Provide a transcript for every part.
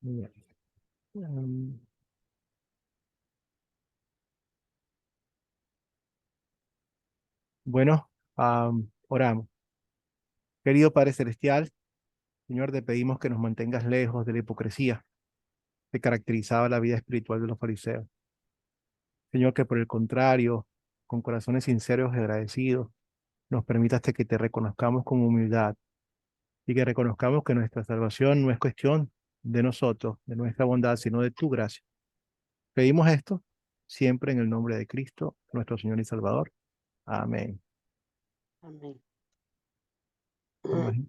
Bien. Um, bueno, oramos. Querido Padre Celestial, Señor, te pedimos que nos mantengas lejos de la hipocresía que caracterizaba la vida espiritual de los fariseos. Señor, que por el contrario, con corazones sinceros y agradecidos, nos permitas que te reconozcamos con humildad y que reconozcamos que nuestra salvación no es cuestión de nosotros, de nuestra bondad, sino de tu gracia. Pedimos esto siempre en el nombre de Cristo, nuestro Señor y Salvador. Amén. Amén.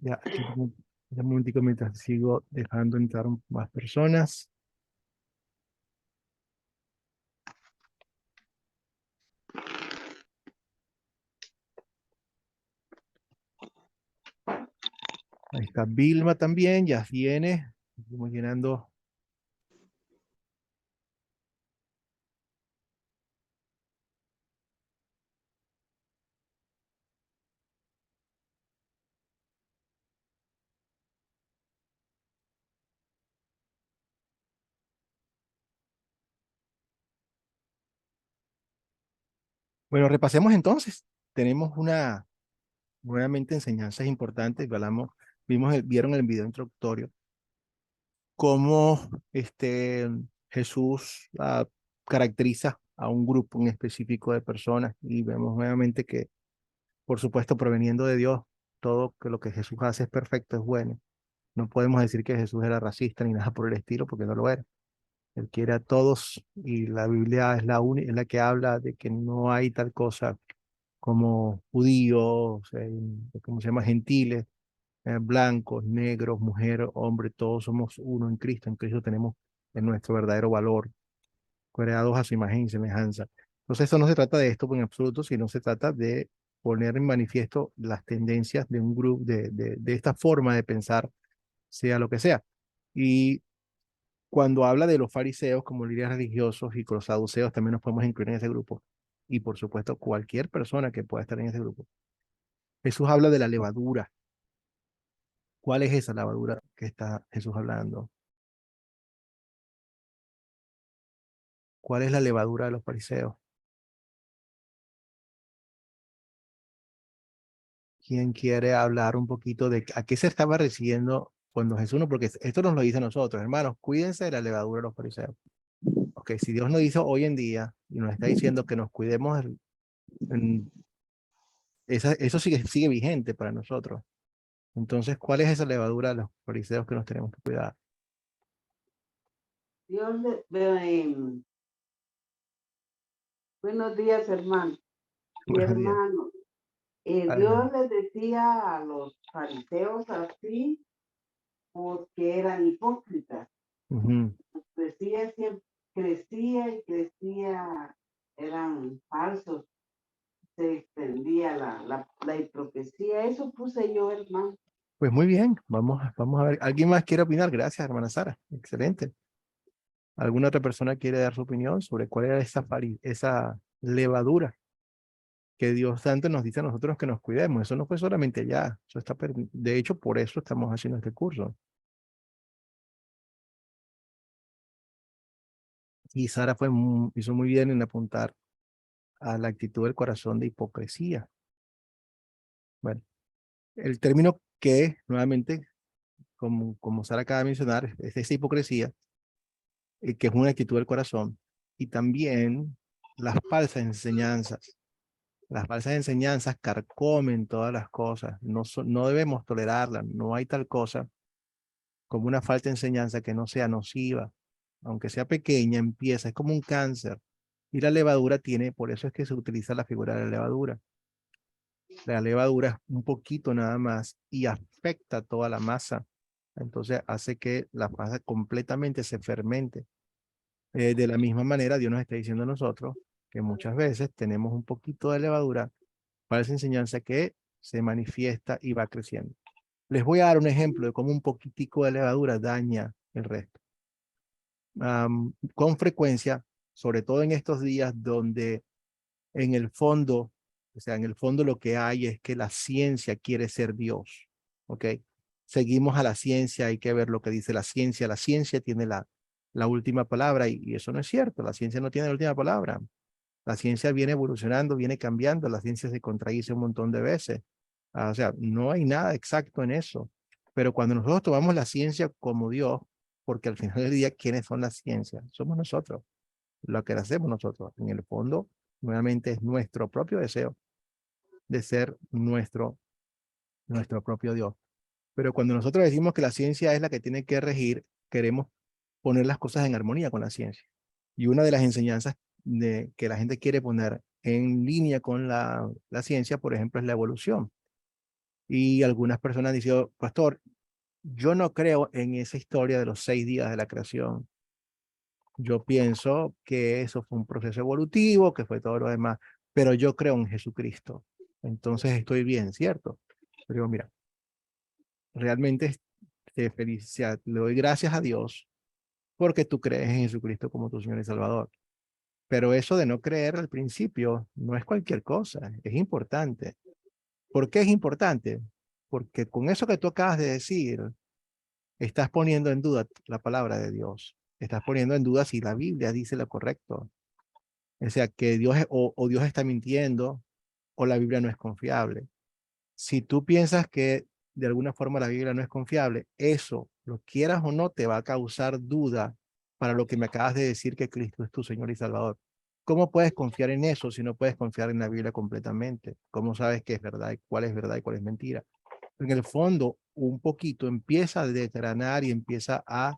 Ya, aquí un momentico mientras sigo dejando entrar más personas. Ahí está Vilma también, ya viene. Estamos llenando. Bueno, repasemos entonces. Tenemos nuevamente enseñanzas importantes. Vieron el video introductorio cómo Jesús caracteriza a un grupo en específico de personas y vemos nuevamente que, por supuesto, proveniendo de Dios, todo que lo que Jesús hace es perfecto, es bueno. No podemos decir que Jesús era racista ni nada por el estilo, porque no lo era. Él quiere a todos y la Biblia es es la que habla de que no hay tal cosa como judíos, ¿cómo se llama? Gentiles, blancos, negros, mujer, hombre, todos somos uno en Cristo. En Cristo tenemos nuestro verdadero valor, creados a su imagen y semejanza. Entonces, eso no se trata de esto en absoluto, sino se trata de poner en manifiesto las tendencias de un grupo, de esta forma de pensar, sea lo que sea. Y cuando habla de los fariseos como líderes religiosos y con los saduceos, también nos podemos incluir en ese grupo. Y por supuesto, cualquier persona que pueda estar en ese grupo. Jesús habla de la levadura. ¿Cuál es esa levadura que está Jesús hablando? ¿Cuál es la levadura de los fariseos? ¿Quién quiere hablar un poquito de a qué se estaba refiriendo cuando Jesús no? Porque esto nos lo dice a nosotros, hermanos, cuídense de la levadura de los fariseos. Ok, si Dios nos dice hoy en día y nos está diciendo que nos cuidemos, en- eso sigue vigente para nosotros. Entonces, ¿cuál es esa levadura de los fariseos que nos tenemos que cuidar? Dios buenos días, hermano. Mi Buenos días. hermano, Dios Adelante. les decía a los fariseos así porque eran hipócritas. Ujú. Crecía siempre, crecía y crecía, eran falsos, se extendía la hipocresía. Eso puse yo, hermano. Pues muy bien, vamos a ver. ¿Alguien más quiere opinar? Gracias, hermana Sara. Excelente. ¿Alguna otra persona quiere dar su opinión sobre cuál era esa levadura que Dios tanto nos dice a nosotros que nos cuidemos? Eso no fue solamente allá. De hecho, por eso estamos haciendo este curso. Y Sara hizo muy bien en apuntar a la actitud del corazón de hipocresía. Bueno, el término que, nuevamente, como Sara acaba de mencionar, es esa hipocresía, que es una actitud del corazón, y también las falsas enseñanzas. Las falsas enseñanzas carcomen todas las cosas, no debemos tolerarlas, no hay tal cosa como una falsa enseñanza que no sea nociva, aunque sea pequeña, empieza, es como un cáncer, y la levadura tiene, por eso es que se utiliza la figura de la levadura. La levadura es un poquito nada más y afecta toda la masa, entonces hace que la masa completamente se fermente. De la misma manera, Dios nos está diciendo a nosotros que muchas veces tenemos un poquito de levadura, falsa enseñanza que se manifiesta y va creciendo. Les voy a dar un ejemplo de cómo un poquitico de levadura daña el resto. Con frecuencia, sobre todo en estos días donde en el fondo, o sea, en el fondo lo que hay es que la ciencia quiere ser Dios, ¿ok? seguimos a la ciencia, hay que ver lo que dice la ciencia tiene la última palabra y eso no es cierto, la ciencia no tiene la última palabra. La ciencia viene evolucionando, viene cambiando, la ciencia se contradice un montón de veces. O sea, no hay nada exacto en eso. Pero cuando nosotros tomamos la ciencia como Dios, porque al final del día, ¿quiénes son la ciencia? Somos nosotros, lo que hacemos nosotros. En el fondo, nuevamente es nuestro propio deseo de ser nuestro propio Dios. Pero cuando nosotros decimos que la ciencia es la que tiene que regir, queremos poner las cosas en armonía con la ciencia. Y una de las enseñanzas que la gente quiere poner en línea con la ciencia, por ejemplo, es la evolución. Y algunas personas dicen, pastor, yo no creo en esa historia de los 6 días de la creación. Yo pienso que eso fue un proceso evolutivo, que fue todo lo demás, pero yo creo en Jesucristo. Entonces estoy bien, ¿cierto? Pero digo, mira, realmente le doy gracias a Dios porque tú crees en Jesucristo como tu Señor y Salvador. Pero eso de no creer al principio no es cualquier cosa, es importante. ¿Por qué es importante? Porque con eso que tú acabas de decir, estás poniendo en duda la palabra de Dios. Estás poniendo en duda si la Biblia dice lo correcto. O sea, que Dios o Dios está mintiendo o la Biblia no es confiable. Si tú piensas que de alguna forma la Biblia no es confiable, eso, lo quieras o no, te va a causar duda para lo que me acabas de decir que Cristo es tu Señor y Salvador. ¿Cómo puedes confiar en eso si no puedes confiar en la Biblia completamente? ¿Cómo sabes qué es verdad y cuál es mentira? En el fondo, un poquito empieza a desgranar y empieza a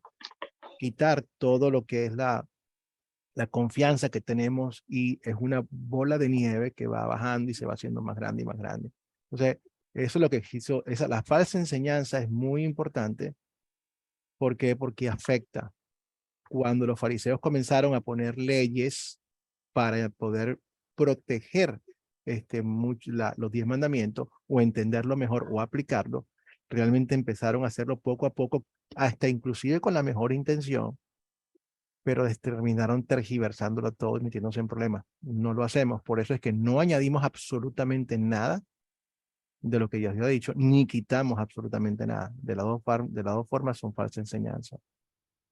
quitar todo lo que es la confianza que tenemos y es una bola de nieve que va bajando y se va haciendo más grande y más grande. Entonces, eso es lo que hizo, la falsa enseñanza es muy importante. ¿Por qué? Porque afecta. Cuando los fariseos comenzaron a poner leyes para poder proteger los 10 mandamientos o entenderlo mejor o aplicarlo, realmente empezaron a hacerlo poco a poco, hasta inclusive con la mejor intención, pero terminaron tergiversándolo todo y metiéndose en problemas. No lo hacemos, por eso es que no añadimos absolutamente nada de lo que Dios ha dicho, ni quitamos absolutamente nada. De las dos formas son falsas enseñanzas.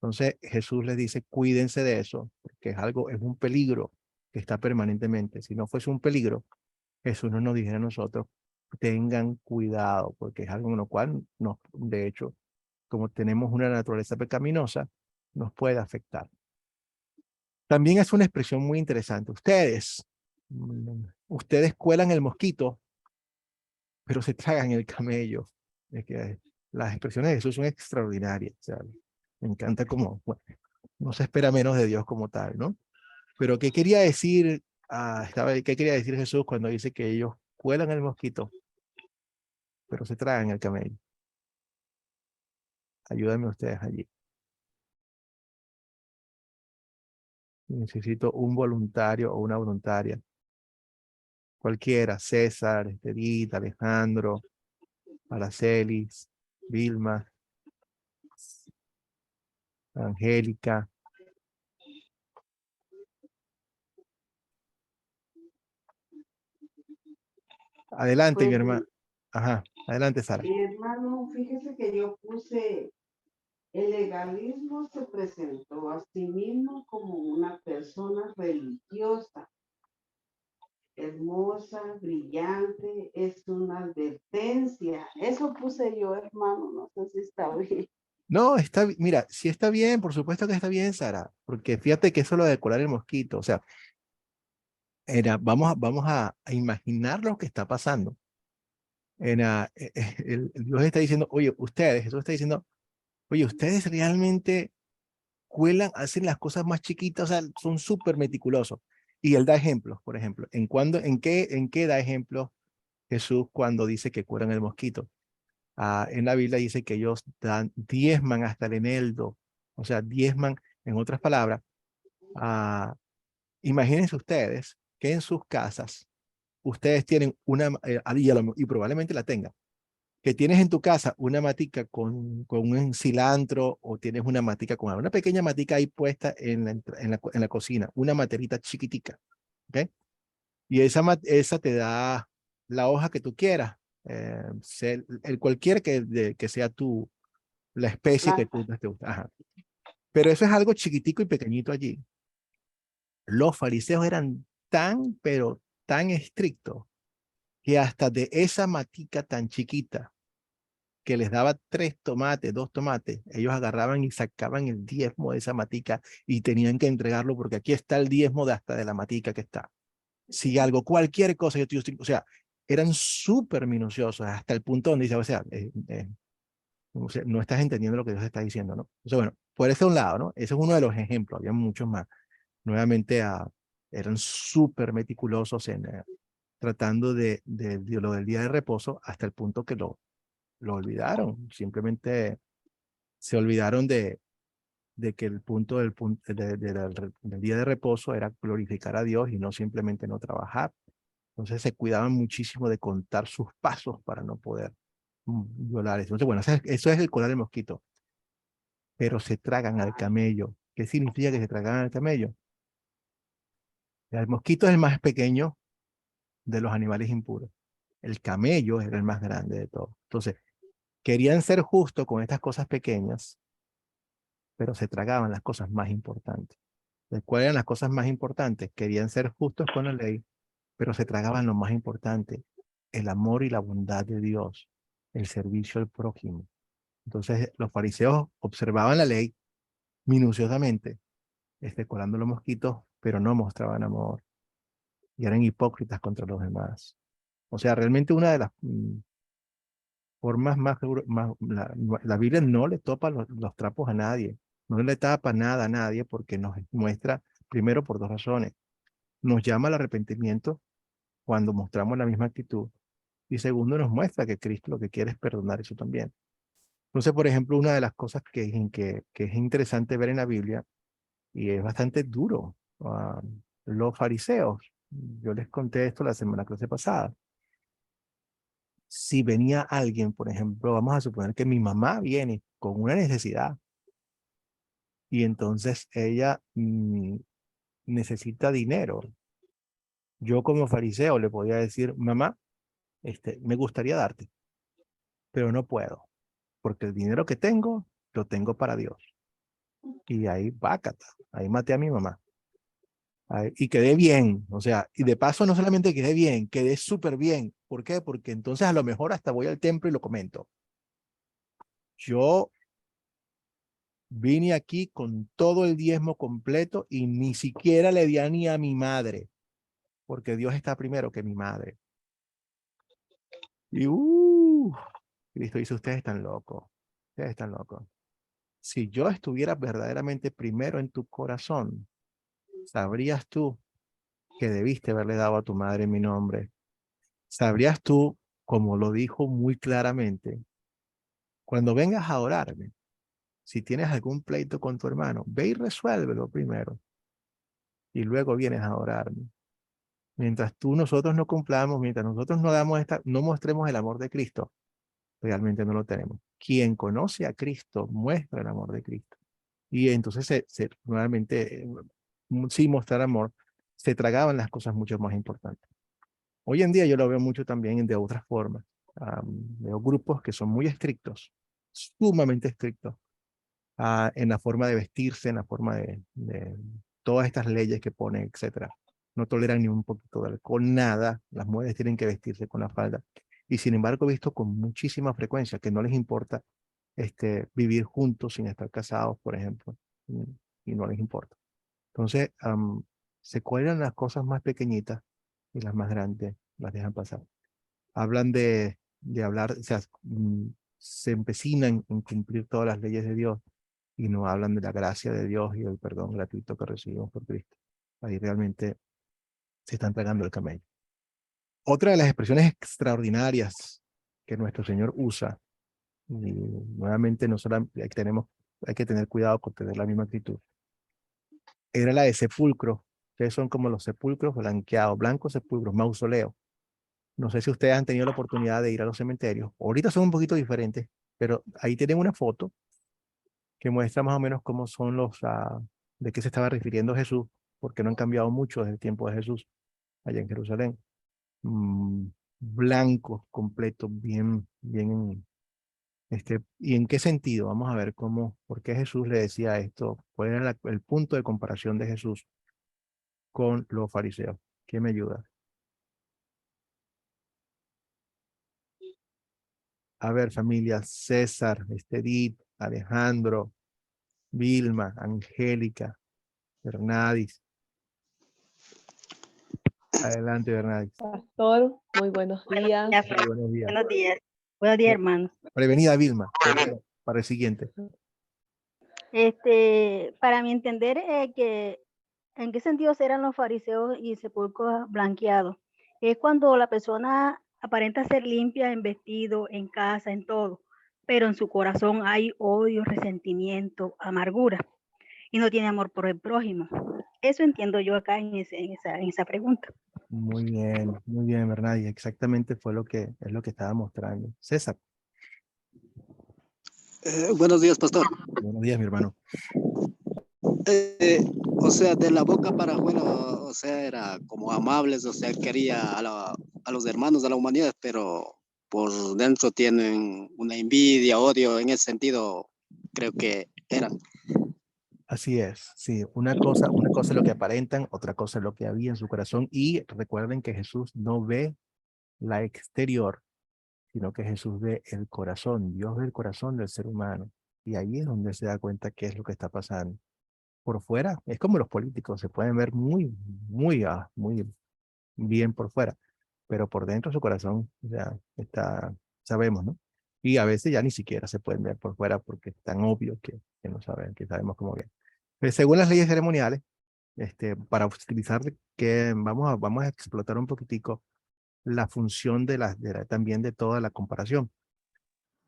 Entonces Jesús les dice, cuídense de eso, porque es un peligro que está permanentemente. Si no fuese un peligro, Jesús no nos dijera a nosotros, tengan cuidado, porque es algo en lo cual, de hecho, como tenemos una naturaleza pecaminosa, nos puede afectar. También es una expresión muy interesante. Ustedes cuelan el mosquito, pero se tragan el camello. Es que las expresiones de Jesús son extraordinarias. O sea, me encanta como, bueno, no se espera menos de Dios como tal, ¿no? Pero ¿qué quería decir? ¿Qué quería decir Jesús cuando dice que ellos cuelan el mosquito, pero se tragan el camello? Ayúdenme ustedes allí. Necesito un voluntario o una voluntaria. Cualquiera, César, Estelita, Alejandro, Aracelis, Vilma, Angélica. Adelante, mi Pues hermana. Ajá, adelante, Sara. mi hermano, fíjese que yo puse, el legalismo se presentó a sí mismo como una persona religiosa, hermosa, brillante, es una advertencia. Eso puse yo, hermano, no sé si está bien. No, mira, si está bien, por supuesto que está bien, Sara, porque fíjate que eso lo de colar el mosquito, o sea, vamos a imaginar lo que está pasando. Dios está diciendo, oye, Jesús está diciendo, oye, ustedes realmente cuelan, hacen las cosas más chiquitas, o sea, son súper meticulosos. Y él da ejemplos, por ejemplo, ¿en qué da ejemplos Jesús cuando dice que curan el mosquito? En la Biblia dice que ellos diezman hasta el eneldo, o sea, diezman, en otras palabras, imagínense ustedes que en sus casas ustedes tienen y probablemente la tengan, que tienes en tu casa una matica con un cilantro o tienes una matica con una pequeña matica ahí puesta en la cocina, una materita chiquitica, ¿ok? Y esa te da la hoja que tú quieras, cualquier que sea la especie que tú te gusta. Ajá. Pero eso es algo chiquitico y pequeñito allí. Los fariseos eran tan, pero tan estrictos que hasta de esa matica tan chiquita que les daba 3 tomates, 2 tomates, ellos agarraban y sacaban el diezmo de esa matica y tenían que entregarlo porque aquí está el diezmo de hasta de la matica que está. Si algo, cualquier cosa, o sea, eran súper minuciosos hasta el punto donde dice, o sea, no estás entendiendo lo que Dios está diciendo, ¿no? O sea, bueno, por ese un lado, ¿no? Ese es uno de los ejemplos, había muchos más. Nuevamente, eran súper meticulosos en tratando de lo del día de reposo hasta el punto que lo olvidaron. Simplemente se olvidaron de que el punto del día de reposo era glorificar a Dios y no simplemente no trabajar. Entonces se cuidaban muchísimo de contar sus pasos para no poder violar eso. Entonces, bueno, eso es el colar del mosquito. Pero se tragan al camello. ¿Qué significa que se tragan al camello? El mosquito es el más pequeño de los animales impuros. El camello era el más grande de todos. Entonces, querían ser justos con estas cosas pequeñas, pero se tragaban las cosas más importantes. ¿Cuáles eran las cosas más importantes? Querían ser justos con la ley, pero se tragaban lo más importante, el amor y la bondad de Dios, el servicio al prójimo. Entonces, los fariseos observaban la ley minuciosamente, colando los mosquitos, pero no mostraban amor y eran hipócritas contra los demás. O sea, realmente una de las formas más la Biblia no le topa los trapos a nadie, no le tapa nada a nadie porque nos muestra, primero, por 2 razones. Nos llama al arrepentimiento cuando mostramos la misma actitud y segundo, nos muestra que Cristo lo que quiere es perdonar eso también. Entonces, por ejemplo, una de las cosas que es interesante ver en la Biblia y es bastante duro, los fariseos, yo les conté esto la clase pasada, si venía alguien, por ejemplo, vamos a suponer que mi mamá viene con una necesidad y entonces ella necesita dinero. Yo como fariseo le podía decir, mamá, me gustaría darte, pero no puedo, porque el dinero que tengo, lo tengo para Dios. Y ahí, bácata, ahí maté a mi mamá. Ahí, y quedé bien, o sea, y de paso no solamente quedé bien, quedé súper bien. ¿Por qué? Porque entonces a lo mejor hasta voy al templo y lo comento. Yo vine aquí con todo el diezmo completo y ni siquiera le di ni a mi madre, porque Dios está primero que mi madre. Y Cristo dice, ustedes están locos, ustedes están locos. Si yo estuviera verdaderamente primero en tu corazón, sabrías tú que debiste haberle dado a tu madre mi nombre. Sabrías tú, como lo dijo muy claramente, cuando vengas a orarme, si tienes algún pleito con tu hermano, ve y resuélvelo primero y luego vienes a orarme. Mientras nosotros no cumplamos, mientras nosotros no mostremos el amor de Cristo, realmente no lo tenemos. Quien conoce a Cristo muestra el amor de Cristo. Y entonces nuevamente, sin mostrar amor, se tragaban las cosas mucho más importantes. Hoy en día yo lo veo mucho también de otras formas. Veo grupos que son muy estrictos, sumamente estrictos, en la forma de vestirse, en la forma de todas estas leyes que ponen, etcétera. No toleran ni un poquito de alcohol, nada. Las mujeres tienen que vestirse con la falda. Y sin embargo, he visto con muchísima frecuencia que no les importa vivir juntos sin estar casados, por ejemplo, y no les importa. Entonces, se cuelgan las cosas más pequeñitas y las más grandes las dejan pasar. Hablan de hablar, o sea, se empecinan en cumplir todas las leyes de Dios y no hablan de la gracia de Dios y del perdón gratuito que recibimos por Cristo. Ahí realmente se están tragando el camello. Otra de las expresiones extraordinarias que nuestro Señor usa, y nuevamente no solamente hay que tener cuidado con tener la misma actitud, era la de sepulcro. Ustedes son como los sepulcros blanqueados, blancos sepulcros, mausoleos. No sé si ustedes han tenido la oportunidad de ir a los cementerios. Ahorita son un poquito diferentes, pero ahí tienen una foto que muestra más o menos cómo son de qué se estaba refiriendo Jesús, porque no han cambiado mucho desde el tiempo de Jesús allá en Jerusalén. blancos, completos, bien, ¿y en qué sentido? Vamos a ver por qué Jesús le decía esto, cuál era el punto de comparación de Jesús con los fariseos. ¿Quién me ayuda? A ver, familia, César, Esterit, Alejandro, Vilma, Angélica, Bernadis. Adelante, Bernadis. Pastor, muy buenos días. Muy buenos días. Buenos días. Buenos días, hermanos. Prevenida, Vilma. Para el siguiente. Para mi entender, ¿en qué sentido serán los fariseos y sepulcros blanqueados? Es cuando la persona aparenta ser limpia en vestido, en casa, en todo, pero en su corazón hay odio, resentimiento, amargura y no tiene amor por el prójimo. Eso entiendo yo acá en esa pregunta. Muy bien, Bernadis. Exactamente es lo que estaba mostrando. César. Buenos días, pastor. Buenos días, mi hermano. O sea, de la boca para afuera, o sea, era como amables, o sea, quería a los hermanos de la humanidad, pero por dentro tienen una envidia, odio, en ese sentido, creo que eran. Así es, sí, una cosa es lo que aparentan, otra cosa es lo que había en su corazón. Y recuerden que Jesús no ve la exterior, sino que Jesús ve el corazón. Dios ve el corazón del ser humano. Y ahí es donde se da cuenta qué es lo que está pasando. Por fuera, es como los políticos, se pueden ver muy bien por fuera, pero por dentro su corazón ya está, sabemos, ¿no? Y a veces ya ni siquiera se pueden ver por fuera porque es tan obvio que no saben, que sabemos cómo bien. Según las leyes ceremoniales, para utilizar que vamos a explotar un poquitico la función también de toda la comparación.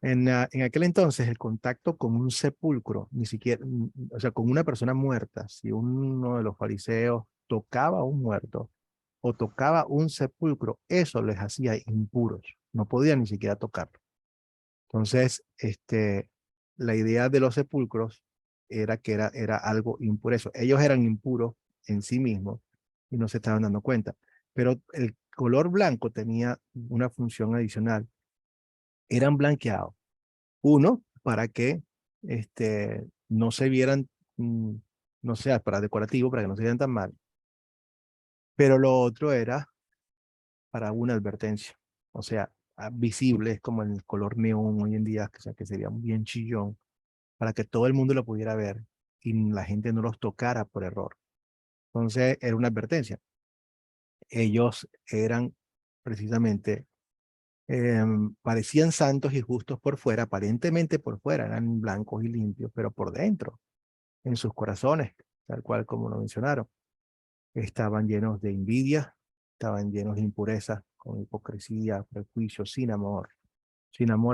En aquel entonces, el contacto con un sepulcro, ni siquiera, o sea, con una persona muerta, si uno de los fariseos tocaba a un muerto o tocaba un sepulcro, eso les hacía impuros, no podían ni siquiera tocarlo. Entonces, la idea de los sepulcros era que era algo impuro. Ellos eran impuros en sí mismos y no se estaban dando cuenta. Pero el color blanco tenía una función adicional. Eran blanqueados. Uno, para que no se vieran, no sea para decorativo, para que no se vieran tan mal. Pero lo otro era para una advertencia. O sea, visible, es como el color neón hoy en día, o sea, que sería bien chillón, para que todo el mundo lo pudiera ver y la gente no los tocara por error. Entonces, era una advertencia. Ellos eran precisamente, parecían santos y justos por fuera, aparentemente por fuera, eran blancos y limpios, pero por dentro, en sus corazones, tal cual como lo mencionaron, estaban llenos de envidia, estaban llenos de impureza, con hipocresía, prejuicio, sin amor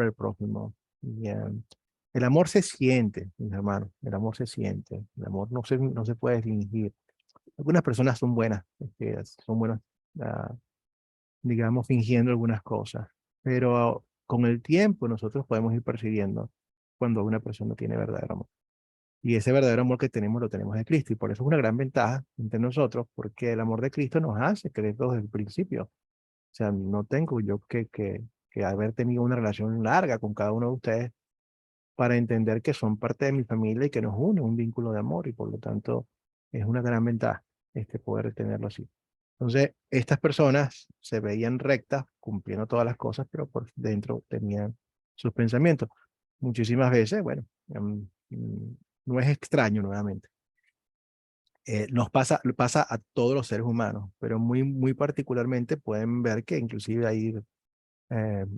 al prójimo. Bien. El amor se siente, mis hermanos, el amor se siente, el amor no se puede fingir. Algunas personas son buenas, son buenas, ah, digamos, fingiendo algunas cosas, pero con el tiempo nosotros podemos ir percibiendo cuando una persona tiene verdadero amor. Y ese verdadero amor que tenemos lo tenemos de Cristo. Y por eso es una gran ventaja entre nosotros, porque el amor de Cristo nos hace creerlo desde el principio. O sea, no tengo yo que haber tenido una relación larga con cada uno de ustedes para entender que son parte de mi familia y que nos une un vínculo de amor. Y por lo tanto, es una gran ventaja poder tenerlo así. Entonces, estas personas se veían rectas, cumpliendo todas las cosas, pero por dentro tenían sus pensamientos. Muchísimas veces, bueno, no es extraño nuevamente. Pasa a todos los seres humanos, pero muy particularmente pueden ver que inclusive hay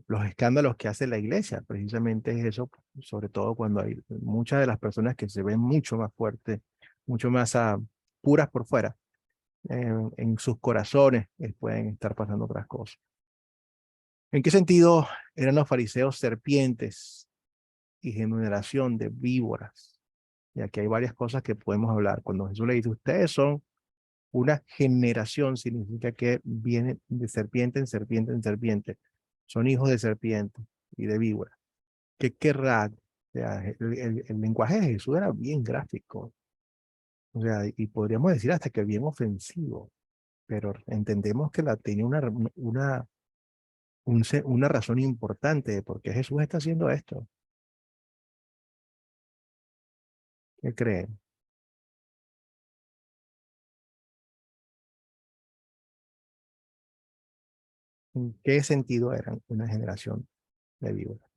los escándalos que hace la iglesia, precisamente es eso, sobre todo cuando hay muchas de las personas que se ven mucho más fuertes, mucho más puras por fuera, en sus corazones pueden estar pasando otras cosas. ¿En qué sentido eran los fariseos serpientes y generación de víboras? Y aquí hay varias cosas que podemos hablar. Cuando Jesús le dice, ustedes son una generación, significa que viene de serpiente en serpiente en serpiente. Son hijos de serpiente y de víbora. ¿Qué querrá? O sea, el lenguaje de Jesús era bien gráfico. O sea, y podríamos decir hasta que bien ofensivo. Pero entendemos que tenía una razón importante de por qué Jesús está haciendo esto. ¿Qué creen? ¿En qué sentido eran una generación de víboras?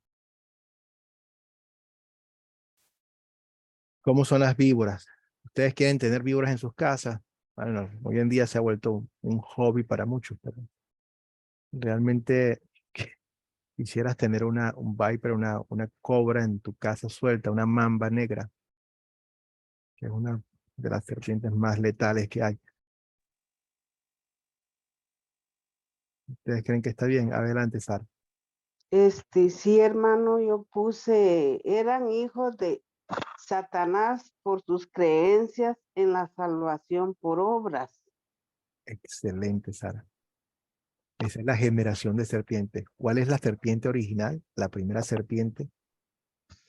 ¿Cómo son las víboras? ¿Ustedes quieren tener víboras en sus casas? Bueno, hoy en día se ha vuelto un hobby para muchos, pero realmente quisieras tener un viper, una cobra en tu casa suelta, una mamba negra, que es una de las serpientes más letales que hay. ¿Ustedes creen que está bien? Adelante, Sara. Sí, hermano, yo puse, eran hijos de Satanás por sus creencias en la salvación por obras. Excelente, Sara. Esa es la generación de serpientes. ¿Cuál es la serpiente original? La primera serpiente.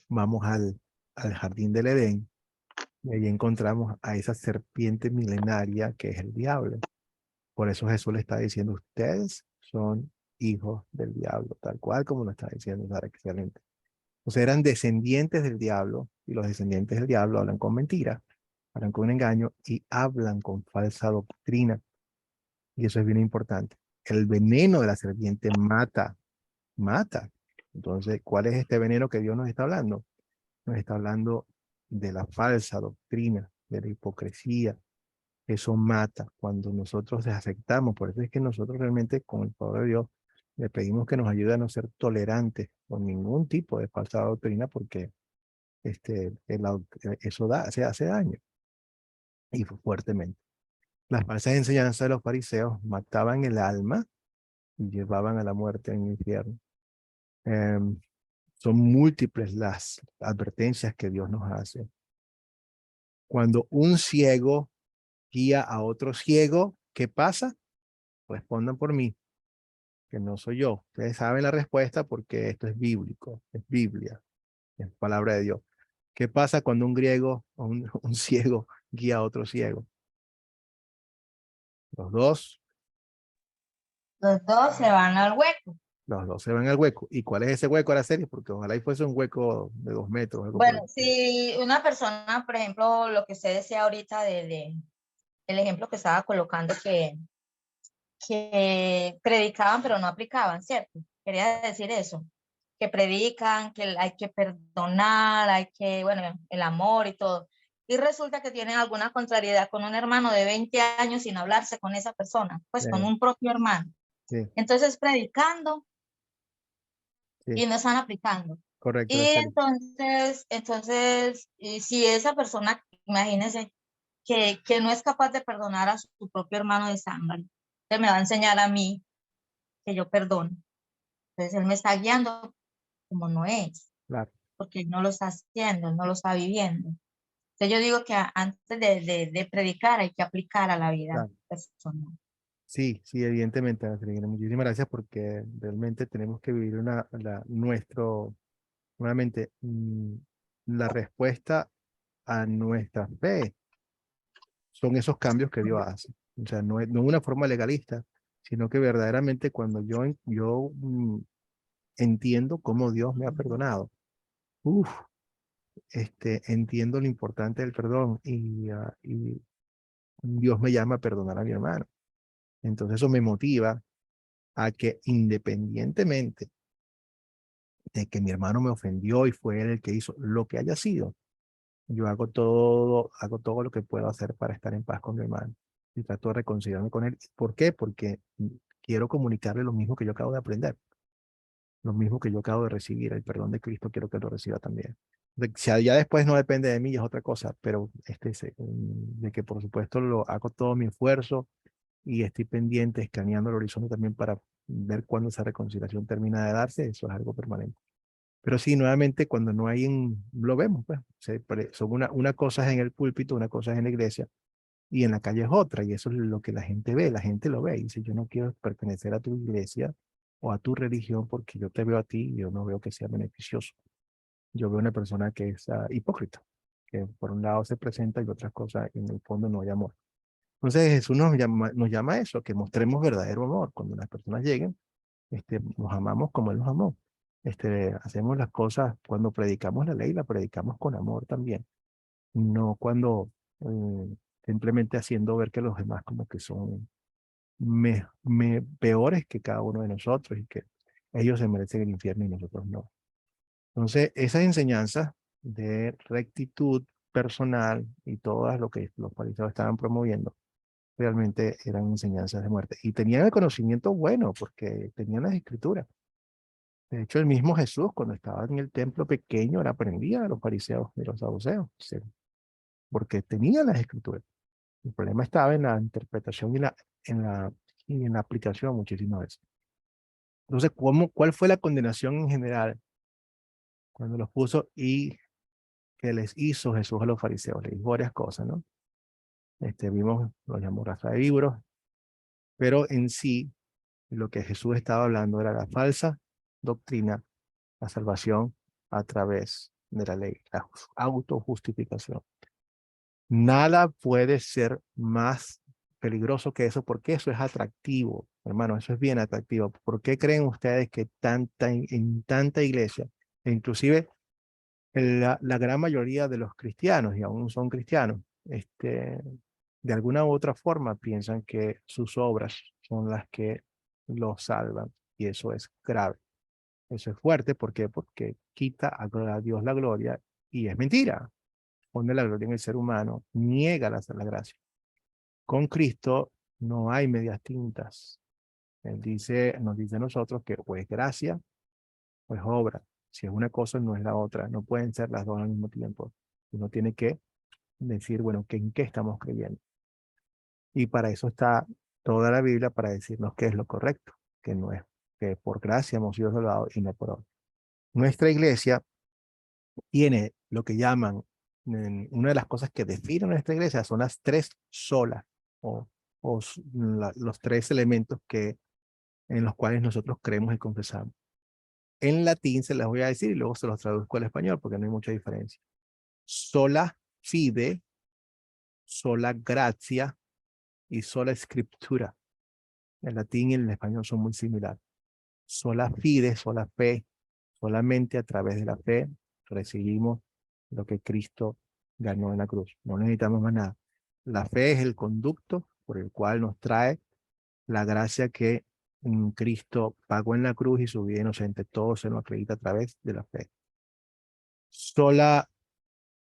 Vamos al jardín del Edén y ahí encontramos a esa serpiente milenaria que es el diablo. Por eso Jesús le está diciendo, ustedes son hijos del diablo, tal cual como lo está diciendo Sara, excelente. O sea, eran descendientes del diablo y los descendientes del diablo hablan con mentira, hablan con engaño y hablan con falsa doctrina. Y eso es bien importante. El veneno de la serpiente mata, mata. Entonces, ¿cuál es este veneno que Dios nos está hablando? Nos está hablando de la falsa doctrina, de la hipocresía. Eso mata cuando nosotros aceptamos. Por eso es que nosotros realmente, con el poder de Dios, le pedimos que nos ayude a no ser tolerantes con ningún tipo de falsa doctrina, porque eso hace daño y fuertemente. Las falsas enseñanzas de los fariseos mataban el alma y llevaban a la muerte en el infierno. Son múltiples las advertencias que Dios nos hace. Cuando un ciego guía a otro ciego, ¿qué pasa? Respondan por mí, que no soy yo. Ustedes saben la respuesta porque esto es bíblico, es Biblia, es palabra de Dios. ¿Qué pasa cuando un griego o un ciego guía a otro ciego? Los dos se van al hueco. se van al hueco. ¿Y cuál es ese hueco a la serie? Porque ojalá y fuese un hueco de 2 metros. Algo Bueno, si una persona, por ejemplo, lo que usted decía ahorita el ejemplo que estaba colocando, que predicaban pero no aplicaban, ¿cierto? Quería decir eso, que predican, que hay que perdonar, hay que, bueno, el amor y todo. Y resulta que tienen alguna contrariedad con un hermano de 20 años sin hablarse con esa persona, pues con un propio hermano. Sí. Entonces predicando Sí. y no están aplicando. Correcto. Y entonces, si esa persona, imagínense, que no es capaz de perdonar a su propio hermano de sangre, entonces me va a enseñar a mí que yo perdono. Entonces él me está guiando como no es, Claro. porque él no lo está haciendo, él no lo está viviendo. Entonces yo digo que antes de predicar hay que aplicar a la vida Claro. personal. Sí, sí, evidentemente, Caterina. Muchísimas gracias porque realmente tenemos que vivir nuevamente, la respuesta a nuestra fe. Son esos cambios que Dios hace. O sea, no es una forma legalista, sino que verdaderamente cuando yo entiendo cómo Dios me ha perdonado, entiendo lo importante del perdón y Dios me llama a perdonar a mi hermano. Entonces eso me motiva a que independientemente de que mi hermano me ofendió y fue él el que hizo lo que haya sido, yo hago todo lo que puedo hacer para estar en paz con mi hermano y trato de reconciliarme con él. ¿Por qué? Porque quiero comunicarle lo mismo que yo acabo de aprender, lo mismo que yo acabo de recibir, el perdón de Cristo, quiero que lo reciba también. Si ya después no depende de mí, es otra cosa, pero de que por supuesto lo hago todo mi esfuerzo y estoy pendiente, escaneando el horizonte también para ver cuándo esa reconciliación termina de darse, eso es algo permanente. Pero sí, nuevamente, cuando no hay lo vemos, pues, son una cosa es en el púlpito, una cosa es en la iglesia, y en la calle es otra, y eso es lo que la gente ve, la gente lo ve, y dice, yo no quiero pertenecer a tu iglesia o a tu religión porque yo te veo a ti y yo no veo que sea beneficioso. Yo veo una persona que es hipócrita, que por un lado se presenta y otras cosas en el fondo no hay amor. Entonces Jesús nos llama a eso, que mostremos verdadero amor. Cuando las personas lleguen, nos amamos como Él nos amó. Hacemos las cosas, cuando predicamos la ley, la predicamos con amor también. No cuando simplemente haciendo ver que los demás como que son peores que cada uno de nosotros y que ellos se merecen el infierno y nosotros no. Entonces, esas enseñanzas de rectitud personal y todas lo que los fariseos estaban promoviendo, realmente eran enseñanzas de muerte. Y tenían el conocimiento bueno, porque tenían las escrituras. De hecho, el mismo Jesús, cuando estaba en el templo pequeño, él aprendía de los fariseos y los saduceos, ¿sí? Porque tenían las escrituras. El problema estaba en la interpretación y en la aplicación muchísimas veces. Entonces, ¿cuál fue la condenación en general cuando los puso y que les hizo Jesús a los fariseos? Le dijo varias cosas, ¿no? Vimos, lo llamó raza de víboros, pero en sí, lo que Jesús estaba hablando era la falsa doctrina, la salvación a través de la ley, la autojustificación. Nada puede ser más peligroso que eso, porque eso es atractivo, hermano, eso es bien atractivo. ¿Por qué creen ustedes que en tanta iglesia, e inclusive la gran mayoría de los cristianos, y aún son cristianos, de alguna u otra forma piensan que sus obras son las que los salvan, y eso es grave? Eso es fuerte, ¿por qué? Porque quita a Dios la gloria, y es mentira. Pone la gloria en el ser humano, niega la gracia. Con Cristo no hay medias tintas. Él nos dice a nosotros que o es gracia o es obra. Si es una cosa, no es la otra. No pueden ser las dos al mismo tiempo. Uno tiene que decir, bueno, ¿en qué estamos creyendo? Y para eso está toda la Biblia, para decirnos qué es lo correcto, que no es, que por gracia hemos sido salvados y no por obra. Nuestra iglesia tiene lo que llaman, una de las cosas que define nuestra iglesia son las tres solas, los tres elementos en los cuales nosotros creemos y confesamos. En latín se las voy a decir y luego se los traduzco al español porque no hay mucha diferencia. Sola fide, sola gratia y sola scriptura. El latín y el español son muy similares. Sola fide, sola fe, solamente a través de la fe recibimos lo que Cristo ganó en la cruz. No necesitamos más nada. La fe es el conducto por el cual nos trae la gracia que Cristo pagó en la cruz y su vida inocente. Todo se nos acredita a través de la fe. Sola